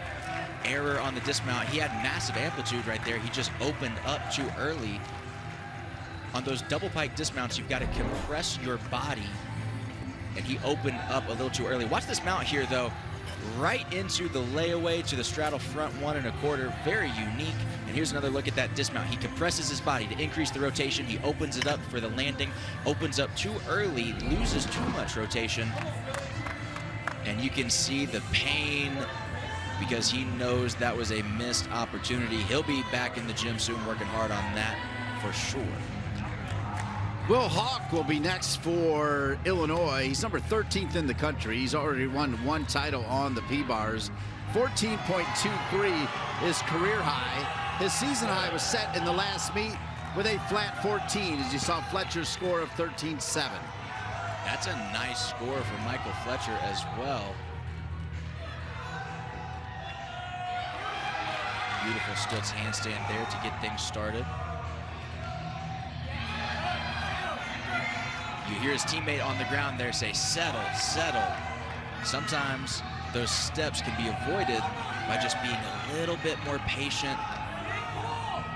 error on the dismount. He had massive amplitude right there. He just opened up too early. On those double pike dismounts, you've got to compress your body, and he opened up a little too early. Watch this mount here, though. Right into the layaway to the straddle front 1 1/4. Very unique. And here's another look at that dismount. He compresses his body to increase the rotation. He opens it up for the landing. Opens up too early, loses too much rotation. And you can see the pain because he knows that was a missed opportunity. He'll be back in the gym soon working hard on that for sure. Will Hawk will be next for Illinois. He's number 13th in the country. He's already won 1 title on the P-bars. 14.23 is career high. His season high was set in the last meet with a flat 14, as you saw Fletcher's score of 13.7. That's a nice score for Michael Fletcher as well. Beautiful Stutz handstand there to get things started. You hear his teammate on the ground there say, settle, settle. Sometimes those steps can be avoided by just being a little bit more patient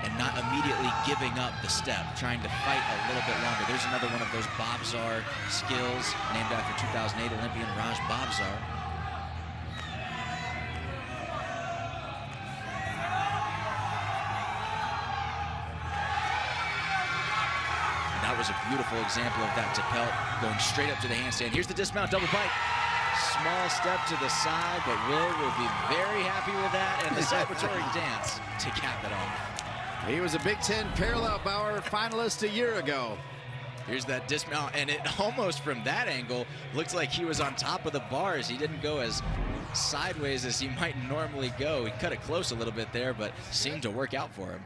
and not immediately giving up the step, trying to fight a little bit longer. There's another one of those Bobzar skills, named after 2008 Olympian Raj Bobzar. That was a beautiful example of that Tapelt going straight up to the handstand. Here's the dismount double pike. Small step to the side, but Will be very happy with that, and the celebratory dance to cap it off. He was a Big Ten parallel bar finalist a year ago. Here's that dismount, and it almost from that angle looks like he was on top of the bars. He didn't go as sideways as he might normally go. He cut it close a little bit there, but seemed to work out for him.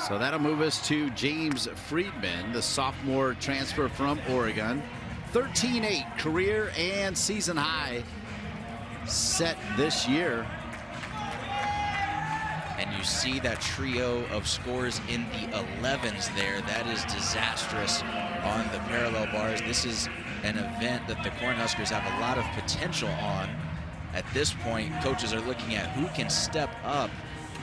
So that'll move us to James Friedman, the sophomore transfer from Oregon. 13.8 career and season high set this year. And you see that trio of scores in the 11s there. That is disastrous on the parallel bars. This is an event that the Cornhuskers have a lot of potential on. At this point, coaches are looking at who can step up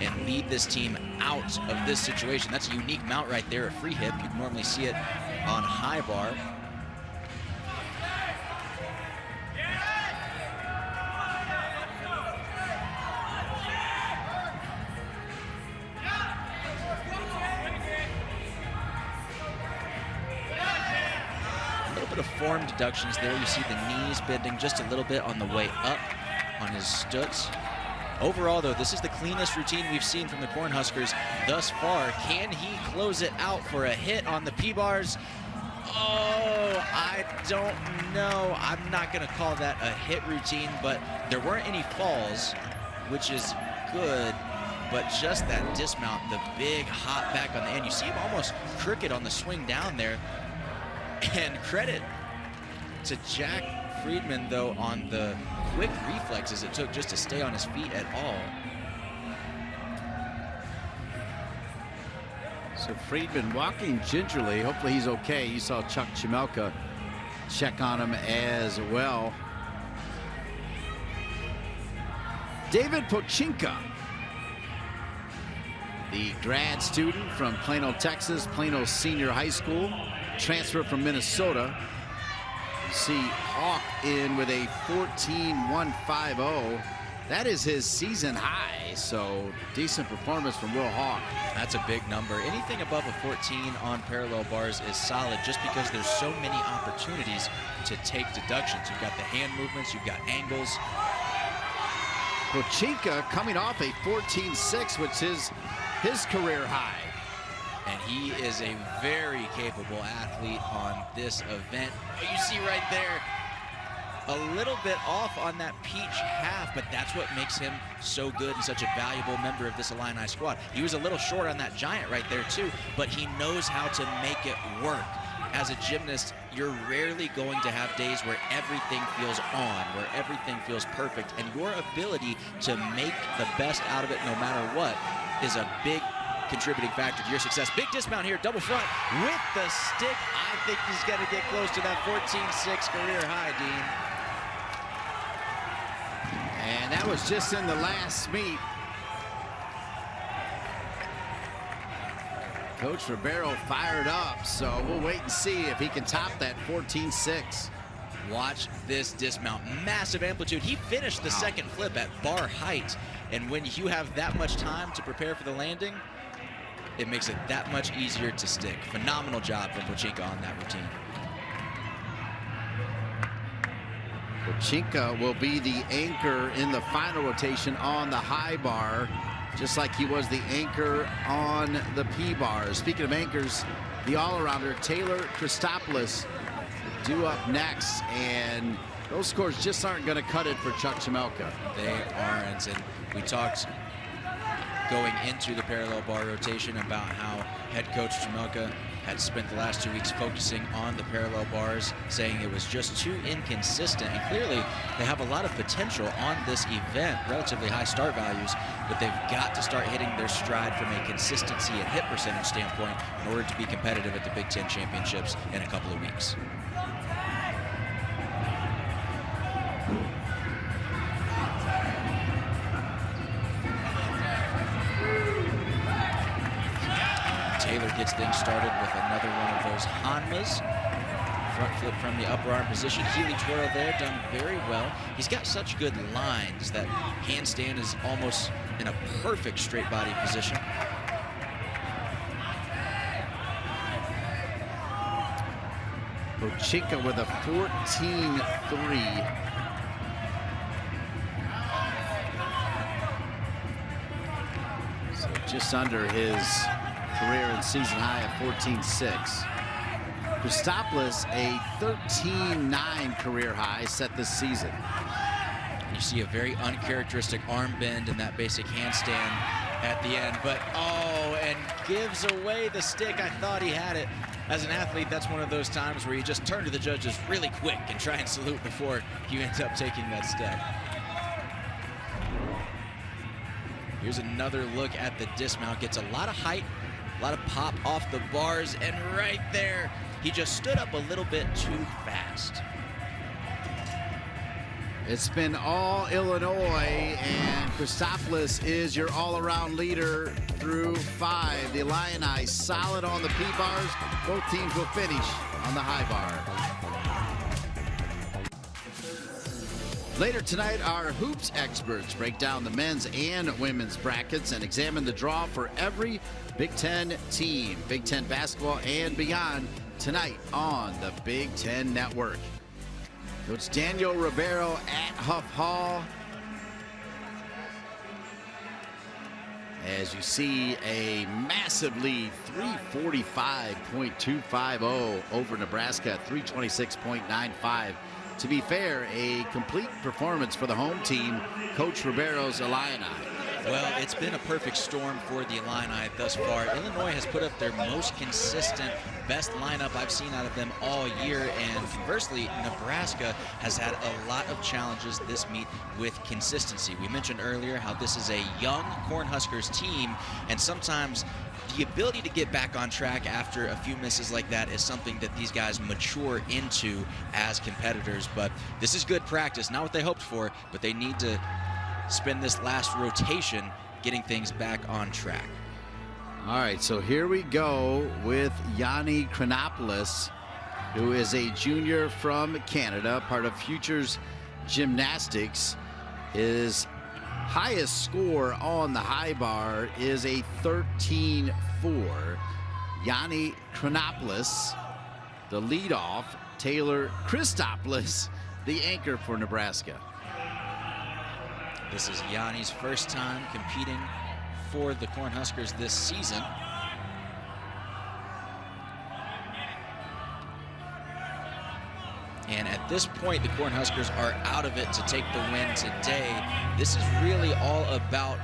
and lead this team out of this situation. That's a unique mount right there, a free hip. You'd normally see it on high bar. A little bit of form deductions there. You see the knees bending just a little bit on the way up on his Stutz. Overall, though, this is the cleanest routine we've seen from the Cornhuskers thus far. Can he close it out for a hit on the P-bars? Oh, I don't know. I'm not going to call that a hit routine, but there weren't any falls, which is good. But just that dismount, the big hop back on the end. You see him almost crooked on the swing down there. And credit to Jack Friedman, though, on the quick reflexes it took just to stay on his feet at all. So Friedman walking gingerly. Hopefully he's okay. You saw Chuck Chimelka check on him as well. David Pochinka The grad student from Plano, Texas, Plano Senior High School, transfer from Minnesota. You see Hawk in with a 14.150. That is his season high, so decent performance from Will Hawk. That's a big number. Anything above a 14 on parallel bars is solid just because there's so many opportunities to take deductions. You've got the hand movements, you've got angles. Pochinka coming off a 14.6, which is his career high. And he is a very capable athlete on this event. You see right there, a little bit off on that peach half, but that's what makes him so good and such a valuable member of this Illini squad. He was a little short on that giant right there too, but he knows how to make it work. As a gymnast, you're rarely going to have days where everything feels on, where everything feels perfect, and your ability to make the best out of it no matter what is a big contributing factor to your success. Big dismount here, double front with the stick. I think he's going to get close to that 14.6 career high, Dean. And that was just in the last meet. Coach Ribeiro fired up, so we'll wait and see if he can top that 14.6. Watch this dismount, massive amplitude. He finished the second flip at bar height, and when you have that much time to prepare for the landing, it makes it that much easier to stick. Phenomenal job from Pochinka on that routine. Pochinka will be the anchor in the final rotation on the high bar, just like he was the anchor on the P-bar. Speaking of anchors, the all-arounder Taylor Christopoulos due up next, and those scores just aren't going to cut it for Chuck Jamelka. They aren't, and we talked going into the parallel bar rotation about how head coach Jamelka had spent the last 2 weeks focusing on the parallel bars, saying it was just too inconsistent. And clearly, they have a lot of potential on this event, relatively high start values, but they've got to start hitting their stride from a consistency and hit percentage standpoint in order to be competitive at the Big Ten Championships in a couple of weeks. Taylor gets things started with another one of those Hanmas. Front flip from the upper arm position. Healy twirl there, done very well. He's got such good lines. That handstand is almost in a perfect straight body position. Pochinka with a 14.3. So just under his career and season high at 14.6. Christopoulos, a 13.9 career high set this season. You see a very uncharacteristic arm bend in that basic handstand at the end, but oh, and gives away the stick. I thought he had it. As an athlete, that's one of those times where you just turn to the judges really quick and try and salute before you end up taking that step. Here's another look at the dismount. Gets a lot of height, a lot of pop off the bars, and right there, he just stood up a little bit too fast. It's been all Illinois, and Christopoulos is your all-around leader through 5. The Illini solid on the P-bars. Both teams will finish on the high bar. Later tonight, our hoops experts break down the men's and women's brackets and examine the draw for every Big Ten team, Big Ten basketball and beyond, tonight on the Big Ten Network. Coach Daniel Ribeiro at Huff Hall. As you see, a massive lead, 345.250 over Nebraska at 326.95. To be fair, a complete performance for the home team, Coach Ribeiro's Illini. Well, it's been a perfect storm for the Illini thus far. Illinois has put up their most consistent, best lineup I've seen out of them all year, and conversely, Nebraska has had a lot of challenges this meet with consistency. We mentioned earlier how this is a young Cornhuskers team, and sometimes the ability to get back on track after a few misses like that is something that these guys mature into as competitors. But this is good practice, not what they hoped for, but they need to spend this last rotation getting things back on track. All right, so here we go with Yanni Chronopoulos, who is a junior from Canada, part of Futures Gymnastics. His highest score on the high bar is a 13-4. Yanni Chronopoulos, the leadoff. Taylor Christopoulos, the anchor for Nebraska. This is Yanni's first time competing for the Cornhuskers this season. And at this point, the Cornhuskers are out of it to take the win today. This is really all about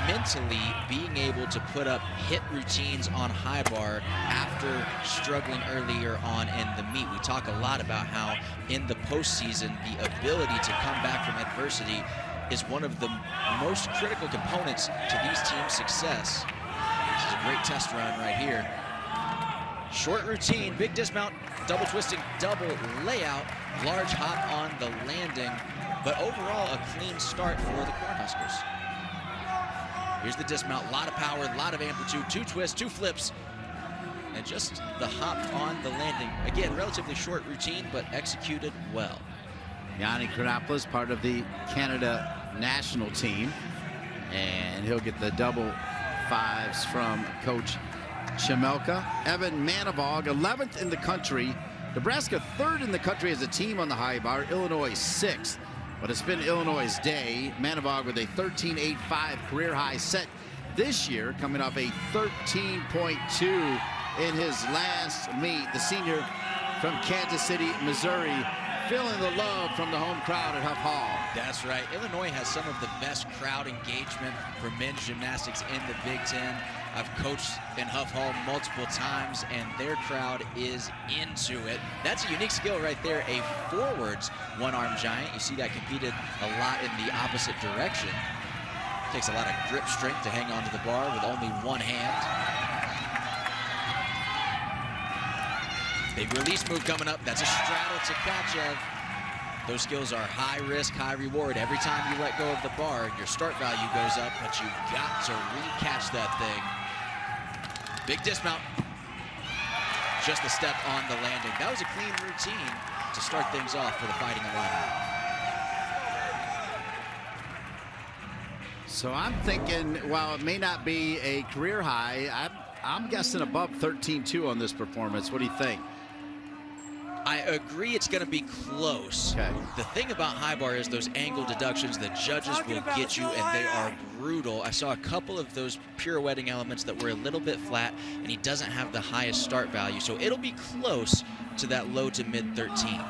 mentally being able to put up hit routines on high bar after struggling earlier on in the meet. We talk a lot about how in the postseason, the ability to come back from adversity is one of the most critical components to these teams' success. This is a great test run right here. Short routine, big dismount, double twisting, double layout, large hop on the landing, but overall a clean start for the Cornhuskers. Here's the dismount, a lot of power, a lot of amplitude, 2 twists, 2 flips, and just the hop on the landing. Again, relatively short routine, but executed well. Yanni Chronopoulos, part of the Canada national team, and he'll get the double fives from Coach Chemelka. Evan Manavog, 11th in the country. Nebraska 3rd in the country as a team on the high bar. Illinois 6th. But it's been Illinois' day. Manavog with a 13.85 career high set this year, coming off a 13.2 in his last meet. The senior from Kansas City, Missouri, feeling the love from the home crowd at Huff Hall. That's right. Illinois has some of the best crowd engagement for men's gymnastics in the Big Ten. I've coached in Huff Hall multiple times, and their crowd is into it. That's a unique skill right there, a forwards one-arm giant. You see that competed a lot in the opposite direction. Takes a lot of grip strength to hang onto the bar with only one hand. Big release move coming up. That's a straddle to Kachev. Those skills are high risk, high reward. Every time you let go of the bar, your start value goes up, but you've got to re-catch that thing. Big dismount. Just a step on the landing. That was a clean routine to start things off for the Fighting Illini. So I'm thinking, while it may not be a career high, I'm guessing above 13.2 on this performance. What do you think? I agree it's going to be close. Okay. The thing about high bar is those angle deductions, the judges will get you, and they are brutal. I saw a couple of those pirouetting elements that were a little bit flat, and he doesn't have the highest start value. So it'll be close to that low to mid 13.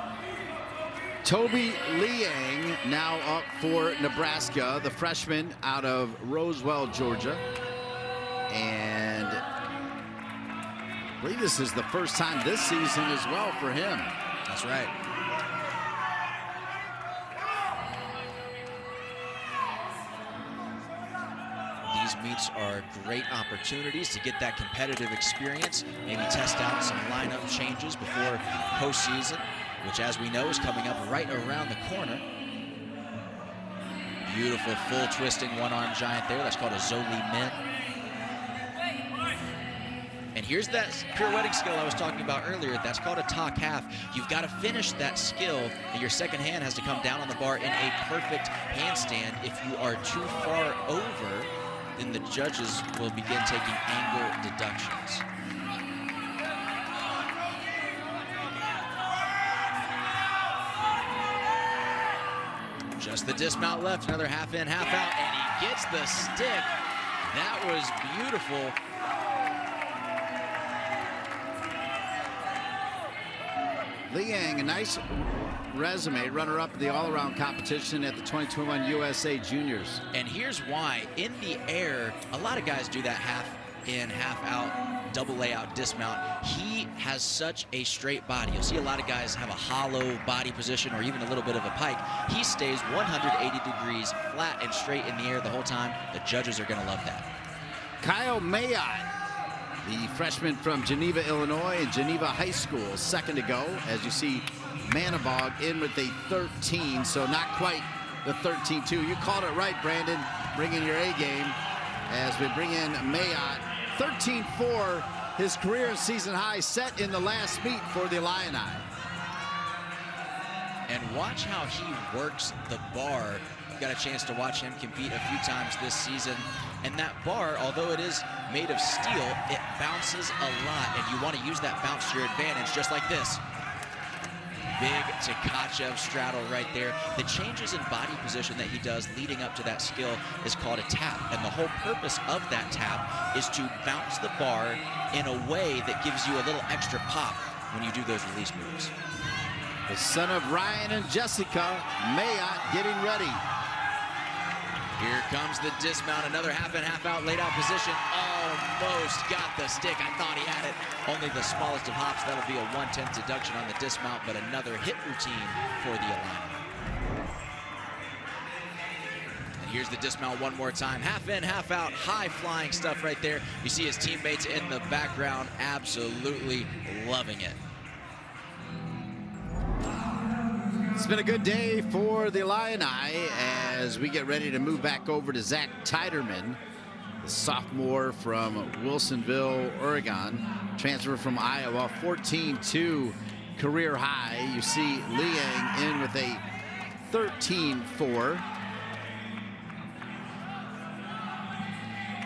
Toby Liang now up for Nebraska, the freshman out of Roswell, Georgia. And I believe this is the first time this season as well for him. That's right. These meets are great opportunities to get that competitive experience, maybe test out some lineup changes before postseason, which, as we know, is coming up right around the corner. Beautiful full twisting one-arm giant there. That's called a Zoli Min. And here's that pirouetting skill I was talking about earlier. That's called a talk half. You've got to finish that skill, and your second hand has to come down on the bar in a perfect handstand. If you are too far over, then the judges will begin taking angle deductions. Just the dismount left, another half in, half out, and he gets the stick. That was beautiful. Liang, a nice resume, runner-up in the all-around competition at the 2021 USA Juniors. And here's why. In the air, a lot of guys do that half in, half out, double layout, dismount. He has such a straight body. You'll see a lot of guys have a hollow body position or even a little bit of a pike. He stays 180 degrees flat and straight in the air the whole time. The judges are going to love that. Kyle Mayotte, the freshman from Geneva, Illinois, and Geneva High School, second to go. As you see, Manavog in with a 13, so not quite the 13-2. You called it right, Brandon, bringing your A game as we bring in Mayotte 13-4, his career and season high set in the last meet for the Illini. And watch how he works the bar. I've got a chance to watch him compete a few times this season. And that bar, although it is made of steel, it bounces a lot. And you want to use that bounce to your advantage, just like this. Big Tkachev straddle right there. The changes in body position that he does leading up to that skill is called a tap. And the whole purpose of that tap is to bounce the bar in a way that gives you a little extra pop when you do those release moves. The son of Ryan and Jessica, Mayotte, getting ready. Here comes the dismount, another half in, half out, laid out position. Almost got the stick. I thought he had it. Only the smallest of hops. That'll be a 1/10 deduction on the dismount, but another hit routine for the Illini. And here's the dismount one more time. Half in, half out, high flying stuff right there. You see his teammates in the background absolutely loving it. It's been a good day for the Illini as we get ready to move back over to Zach Teiderman, the sophomore from Wilsonville, Oregon, transfer from Iowa, 14-2 career high. You see Liang in with a 13-4.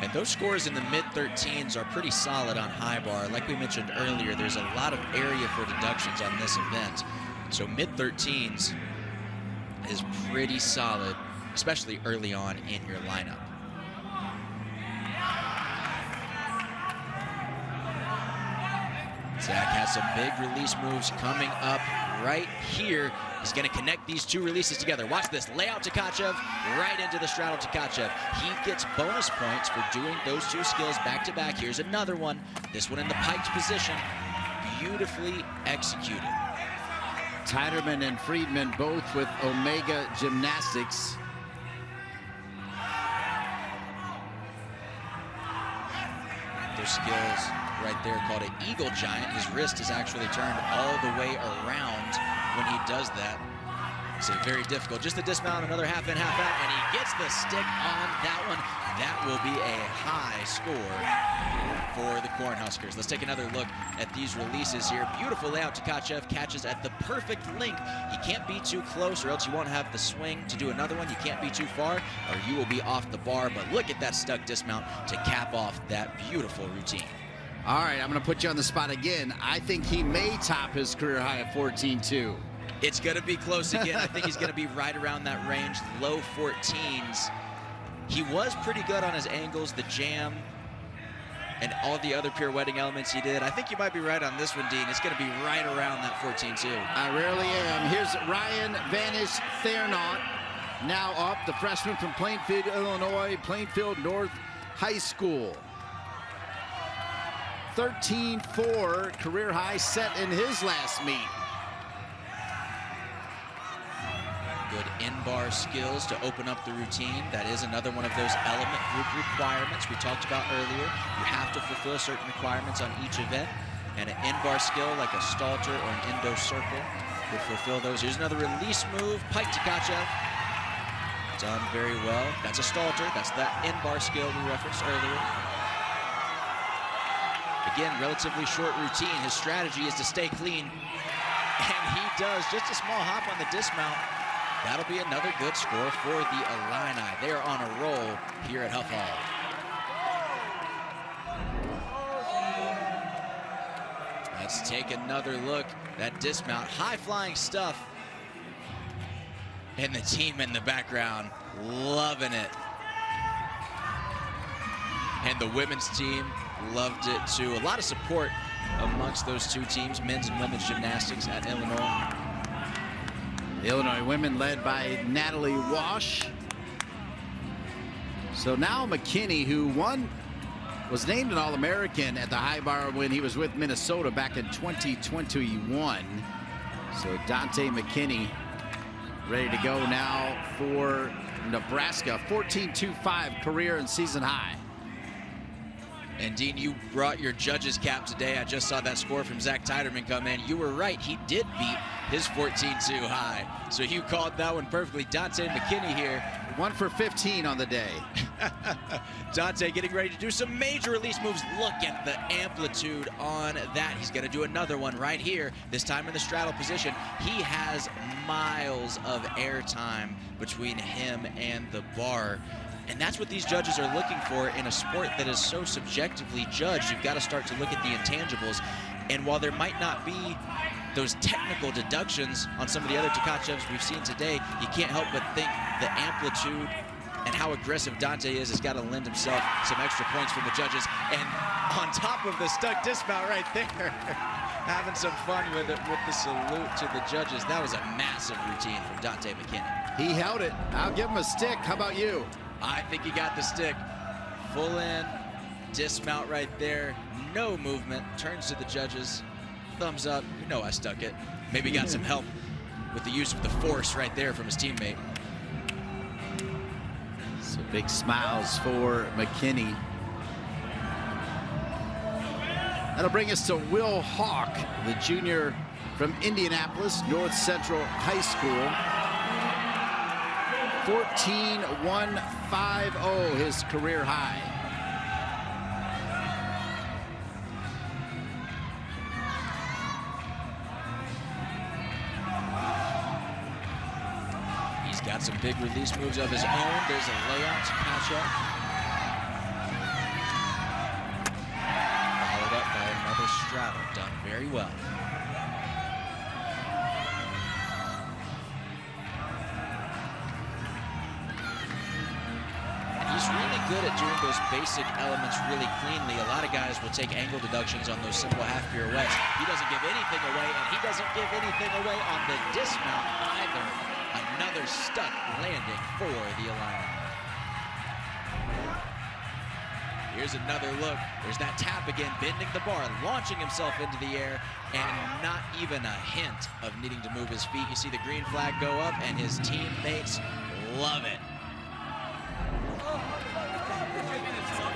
And those scores in the mid-13s are pretty solid on high bar. Like we mentioned earlier, there's a lot of area for deductions on this event. So mid-13s is pretty solid, especially early on in your lineup. Zach has some big release moves coming up right here. He's going to connect these two releases together. Watch this, layout Tkachev, right into the straddle Tkachev. He gets bonus points for doing those two skills back to back. Here's another one, this one in the piked position, beautifully executed. Teiderman and Friedman both with Omega Gymnastics. Those skills right there called an eagle giant. His wrist is actually turned all the way around when he does that. So very difficult. Just the dismount, another half in, half out, and he gets the stick on that one. That will be a high score for the Cornhuskers. Let's take another look at these releases here. Beautiful layout. Tkachev catches at the perfect length. You can't be too close or else you won't have the swing to do another one. You can't be too far or you will be off the bar. But look at that stuck dismount to cap off that beautiful routine. All right, I'm going to put you on the spot again. I think he may top his career high at 14-2. It's going to be close again. I think he's going to be right around that range, low 14s. He was pretty good on his angles, the jam, and all the other pirouetting elements he did. I think you might be right on this one, Dean. It's going to be right around that 14-2. I rarely am. Here's Ryan Vanish Thernaut, now up, the freshman from Plainfield, Illinois, Plainfield North High School. 13-4 career high set in his last meet. Good in-bar skills to open up the routine. That is another one of those element group requirements we talked about earlier. You have to fulfill certain requirements on each event, and an in-bar skill like a stalter or an endo circle will fulfill those. Here's another release move, pike Tkachev. Done very well. That's a stalter. That's that in-bar skill we referenced earlier. Again, relatively short routine. His strategy is to stay clean, and he does. Just a small hop on the dismount. That'll be another good score for the Illini. They are on a roll here at Huff Hall. Let's take another look. That dismount, high-flying stuff. And the team in the background loving it. And the women's team loved it too. A lot of support amongst those two teams, men's and women's gymnastics at Illinois. The Illinois women led by Natalie Wash. So now McKinney, who was named an All-American at the high bar when he was with Minnesota back in 2021. So Dante McKinney ready to go now for Nebraska. 14-2-5 career and season high. And Dean, you brought your judge's cap today. I just saw that score from Zach Teiderman come in. You were right, he did beat his 14-2 high. So you called that one perfectly. Dante McKinney here. 1 for 15 on the day. Dante getting ready to do some major release moves. Look at the amplitude on that. He's going to do another one right here, this time in the straddle position. He has miles of air time between him and the bar. And that's what these judges are looking for in a sport that is so subjectively judged. You've got to start to look at the intangibles. And while there might not be those technical deductions on some of the other Tkachevs we've seen today, you can't help but think the amplitude and how aggressive Dante is has got to lend himself some extra points from the judges. And on top of the stuck dismount right there, having some fun with it with the salute to the judges. That was a massive routine from Dante McKinney. He held it. I'll give him a stick. How about you? I think he got the stick. Full in, dismount right there. No movement. Turns to the judges. Thumbs up. You know I stuck it. Maybe got some help with the use of the force right there from his teammate. So big smiles for McKinney. That'll bring us to Will Hawk, the junior from Indianapolis North Central High School. 14.150, his career high. He's got some big release moves of his own. There's a layout to catch up. Followed up by another straddle, done very well. He's really good at doing those basic elements really cleanly. A lot of guys will take angle deductions on those simple half pirouettes. He doesn't give anything away, and he doesn't give anything away on the dismount either. Another stuck landing for the Illini. Here's another look. There's that tap again, bending the bar, launching himself into the air, and not even a hint of needing to move his feet. You see the green flag go up, and his teammates love it.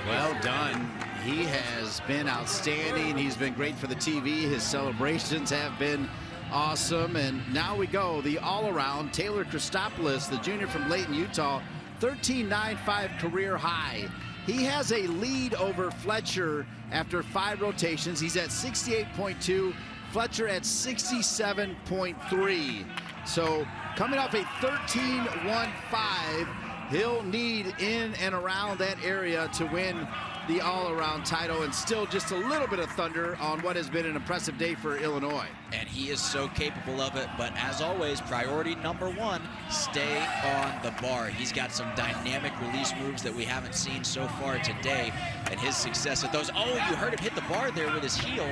Well done. He has been outstanding. He's been great for the TV. His celebrations have been awesome. And now we go, the all-around Taylor Christopoulos, the junior from Layton, Utah, 13.95 career high. He has a lead over Fletcher after 5 rotations. He's at 68.2, Fletcher at 67.3. So coming off a 13.15, he'll need in and around that area to win the all-around title, and still just a little bit of thunder on what has been an impressive day for Illinois. And he is so capable of it, but as always, priority number one, stay on the bar. He's got some dynamic release moves that we haven't seen so far today, and his success at those. Oh, you heard him hit the bar there with his heel.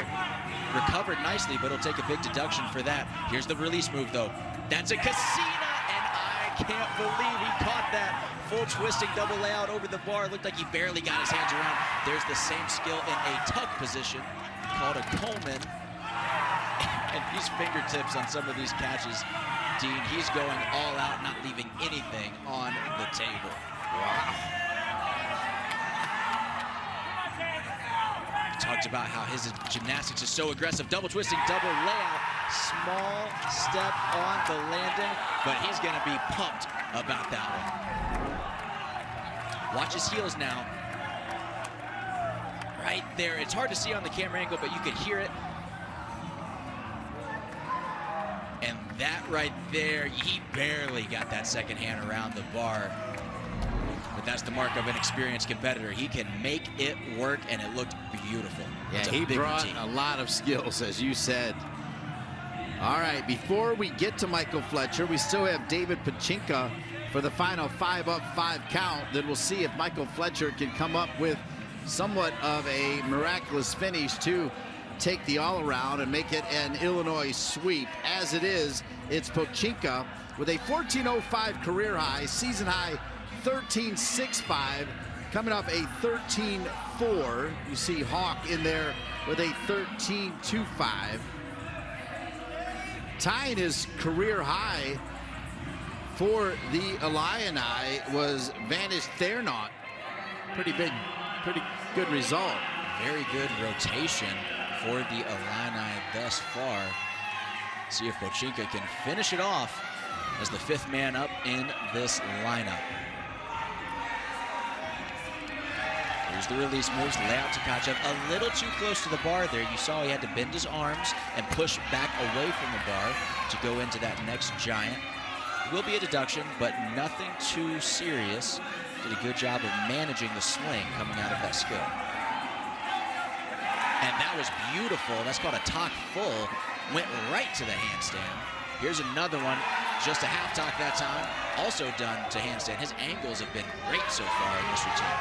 Recovered nicely, but he'll take a big deduction for that. Here's the release move, though. That's a Cassina, and I can't believe he caught that. Full twisting double layout over the bar. Looked like he barely got his hands around. There's the same skill in a tuck position called a Coleman. And these fingertips on some of these catches, Dean, he's going all out, not leaving anything on the table. Wow. Talked about how his gymnastics is so aggressive. Double twisting, double layout. Small step on the landing, but he's going to be pumped about that one. Watch his heels now. Right there. It's hard to see on the camera angle, but you could hear it. And that right there, he barely got that second hand around the bar. But that's the mark of an experienced competitor. He can make it work, and it looked beautiful. Yeah, he brought a lot of skills, as you said. All right, before we get to Michael Fletcher, we still have David Pachinka for the final 5-up, 5 count. Then we'll see if Michael Fletcher can come up with somewhat of a miraculous finish to take the all-around and make it an Illinois sweep. As it is, it's Pachinka with a 14.05 career high, season high 13.65, coming off a 13.4. You see Hawk in there with a 13.25. Tying his career high for the Illini was Vanish Thernaut. Pretty good result. Very good rotation for the Illini thus far. See if Pochinka can finish it off as the 5th man up in this lineup. Here's the release moves, layout Tkachev a little too close to the bar there. You saw he had to bend his arms and push back away from the bar to go into that next giant. Will be a deduction, but nothing too serious. Did a good job of managing the swing coming out of that skill. And that was beautiful. That's called a talk full. Went right to the handstand. Here's another one, just a half talk that time. Also done to handstand. His angles have been great so far in this routine.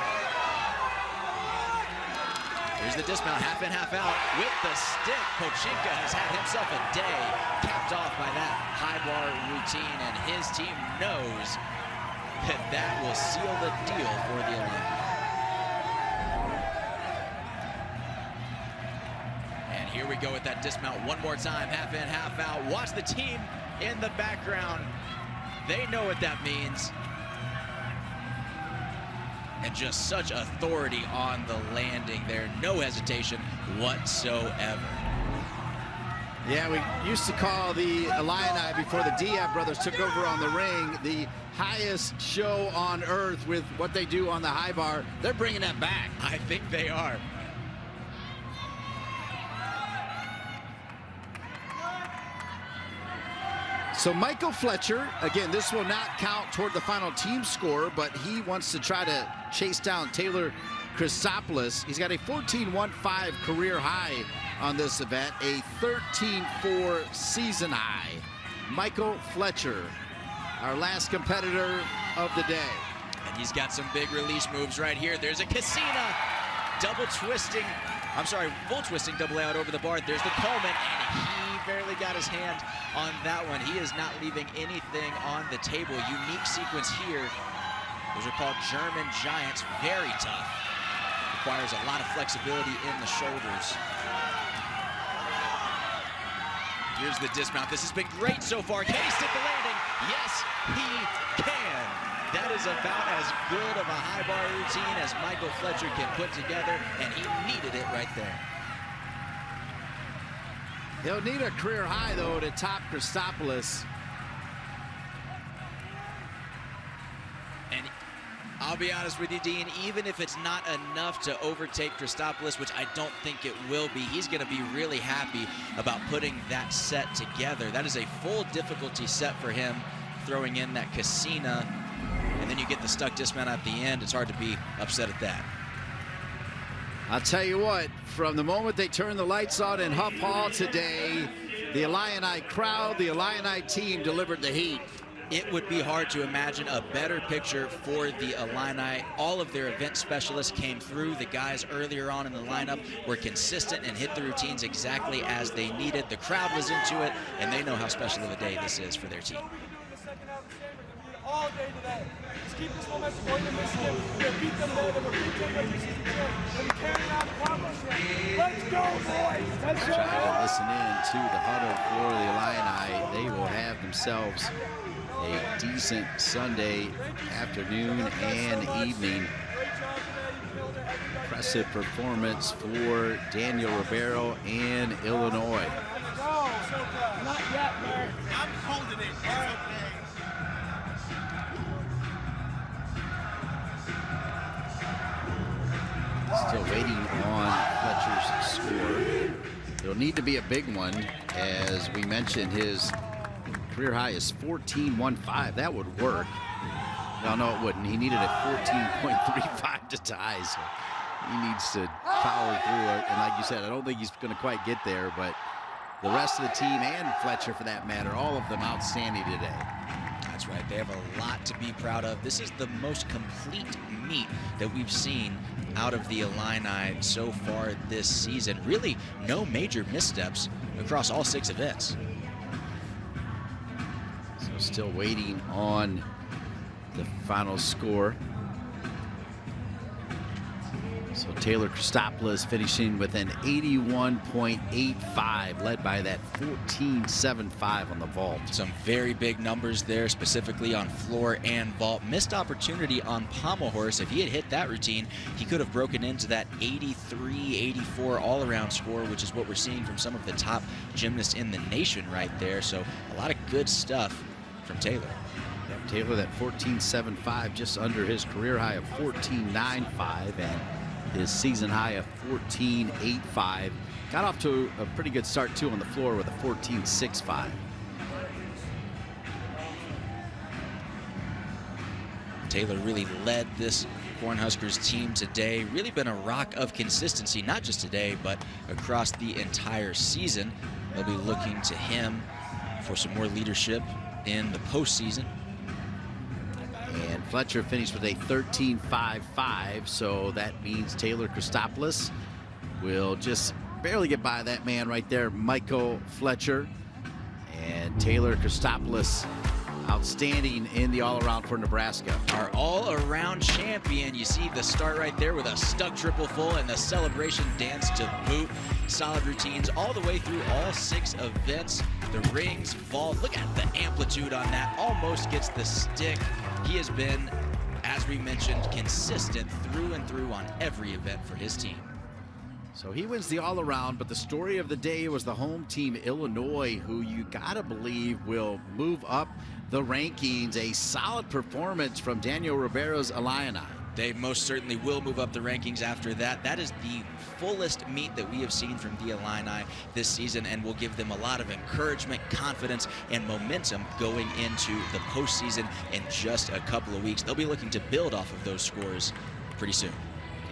Here's the dismount, half in, half out with the stick. Pochinka has had himself a day, capped off by that high bar routine, and his team knows that that will seal the deal for the Olympics. And here we go with that dismount one more time, half in, half out. Watch the team in the background. They know what that means. And just such authority on the landing there. No hesitation whatsoever. Yeah, we used to call the Illini, before the Diab brothers took over on the ring, the highest show on earth with what they do on the high bar. They're bringing that back. I think they are. So Michael Fletcher, again, this will not count toward the final team score, but he wants to try to chase down Taylor Christopoulos. He's got a 14.15 career high on this event, a 13.4 season high. Michael Fletcher, our last competitor of the day. And he's got some big release moves right here. There's a Cassina, double twisting, I'm sorry, full twisting double out over the bar. There's the Coleman, and he barely got his hand on that one. He is not leaving anything on the table. Unique sequence here. Those are called German giants, very tough. Requires a lot of flexibility in the shoulders. Here's the dismount. This has been great so far. Can he stick the landing? Yes, he can. That is about as good of a high bar routine as Michael Fletcher can put together, and he needed it right there. He'll need a career high, though, to top Christopoulos. And I'll be honest with you, Dean, even if it's not enough to overtake Christopoulos, which I don't think it will be, he's going to be really happy about putting that set together. That is a full difficulty set for him, throwing in that Cassina, and then you get the stuck dismount at the end. It's hard to be upset at that. I'll tell you what, from the moment they turned the lights on in Huff Hall today, the Illini crowd, the Illini team delivered the heat. It would be hard to imagine a better picture for the Illini. All of their event specialists came through. The guys earlier on in the lineup were consistent and hit the routines exactly as they needed. The crowd was into it, and they know how special of a day this is for their team. All day today. Just keep this momentum going to Michigan. We're going to beat them there. Then we're beat them with Michigan. And we carry on the conference. Let's go, boys. Let's go. Try to listen in to the huddle for the Illini. They will have themselves a decent Sunday afternoon and evening. Impressive performance for Daniel Ribeiro and Illinois. Not yet, man. I'm holding it. It's okay. Still waiting on Fletcher's score. It'll need to be a big one. As we mentioned, his career high is 14.15. That would work. No, it wouldn't. He needed a 14.35 to tie, so he needs to power through it. And like you said, I don't think he's going to quite get there, but the rest of the team and Fletcher, for that matter, all of them outstanding today. That's right. They have a lot to be proud of. This is the most complete meet that we've seen out of the Illini so far this season. Really, no major missteps across all 6 events. So still waiting on the final score. So Taylor Christopoulos finishing with an 81.85, led by that 14.75 on the vault. Some very big numbers there, specifically on floor and vault. Missed opportunity on pommel horse. If he had hit that routine, he could have broken into that 83, 84 all-around score, which is what we're seeing from some of the top gymnasts in the nation right there. So a lot of good stuff from Taylor. Yeah, Taylor, that 14.75, just under his career high of 14.95, and his season high of 14.85. Got off to a pretty good start, too, on the floor with a 14.65. Taylor really led this Cornhuskers team today. Really been a rock of consistency, not just today, but across the entire season. They'll be looking to him for some more leadership in the postseason. And Fletcher finished with a 13.55, so that means Taylor Christopoulos will just barely get by that man right there, Michael Fletcher. And Taylor Christopoulos, outstanding in the all-around for Nebraska. Our all-around champion. You see the start right there with a stuck triple full and the celebration dance to boot. Solid routines all the way through all 6 events. The rings, vault, look at the amplitude on that. Almost gets the stick. He has been, as we mentioned, consistent through and through on every event for his team. So he wins the all-around, but the story of the day was the home team, Illinois, who you gotta believe will move up the rankings. A solid performance from Daniel Ribeiro's Illini. They most certainly will move up the rankings after that. That is the fullest meet that we have seen from the Illini this season, and will give them a lot of encouragement, confidence, and momentum going into the postseason in just a couple of weeks. They'll be looking to build off of those scores pretty soon.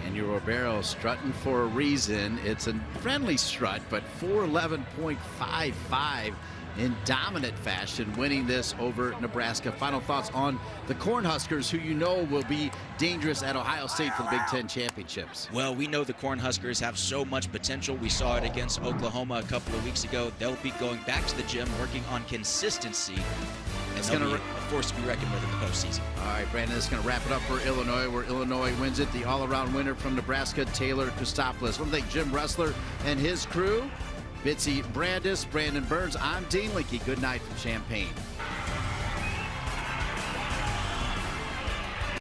Daniel Ribeiro strutting for a reason. It's a friendly strut, but 411.55 in dominant fashion, winning this over Nebraska. Final thoughts on the Cornhuskers, who you know will be dangerous at Ohio State for the Big Ten championships. Well, we know the Cornhuskers have so much potential. We saw it against Oklahoma a couple of weeks ago. They'll be going back to the gym, working on consistency. And they'll be a force to be reckoned with in the postseason. All right, Brandon, this is going to wrap it up for Illinois, where Illinois wins it. The all-around winner from Nebraska, Taylor Christopoulos. I want to thank Jim Ressler and his crew. Bitsy Brandis, Brandon Burns, I'm Dean Linke. Good night from Champaign.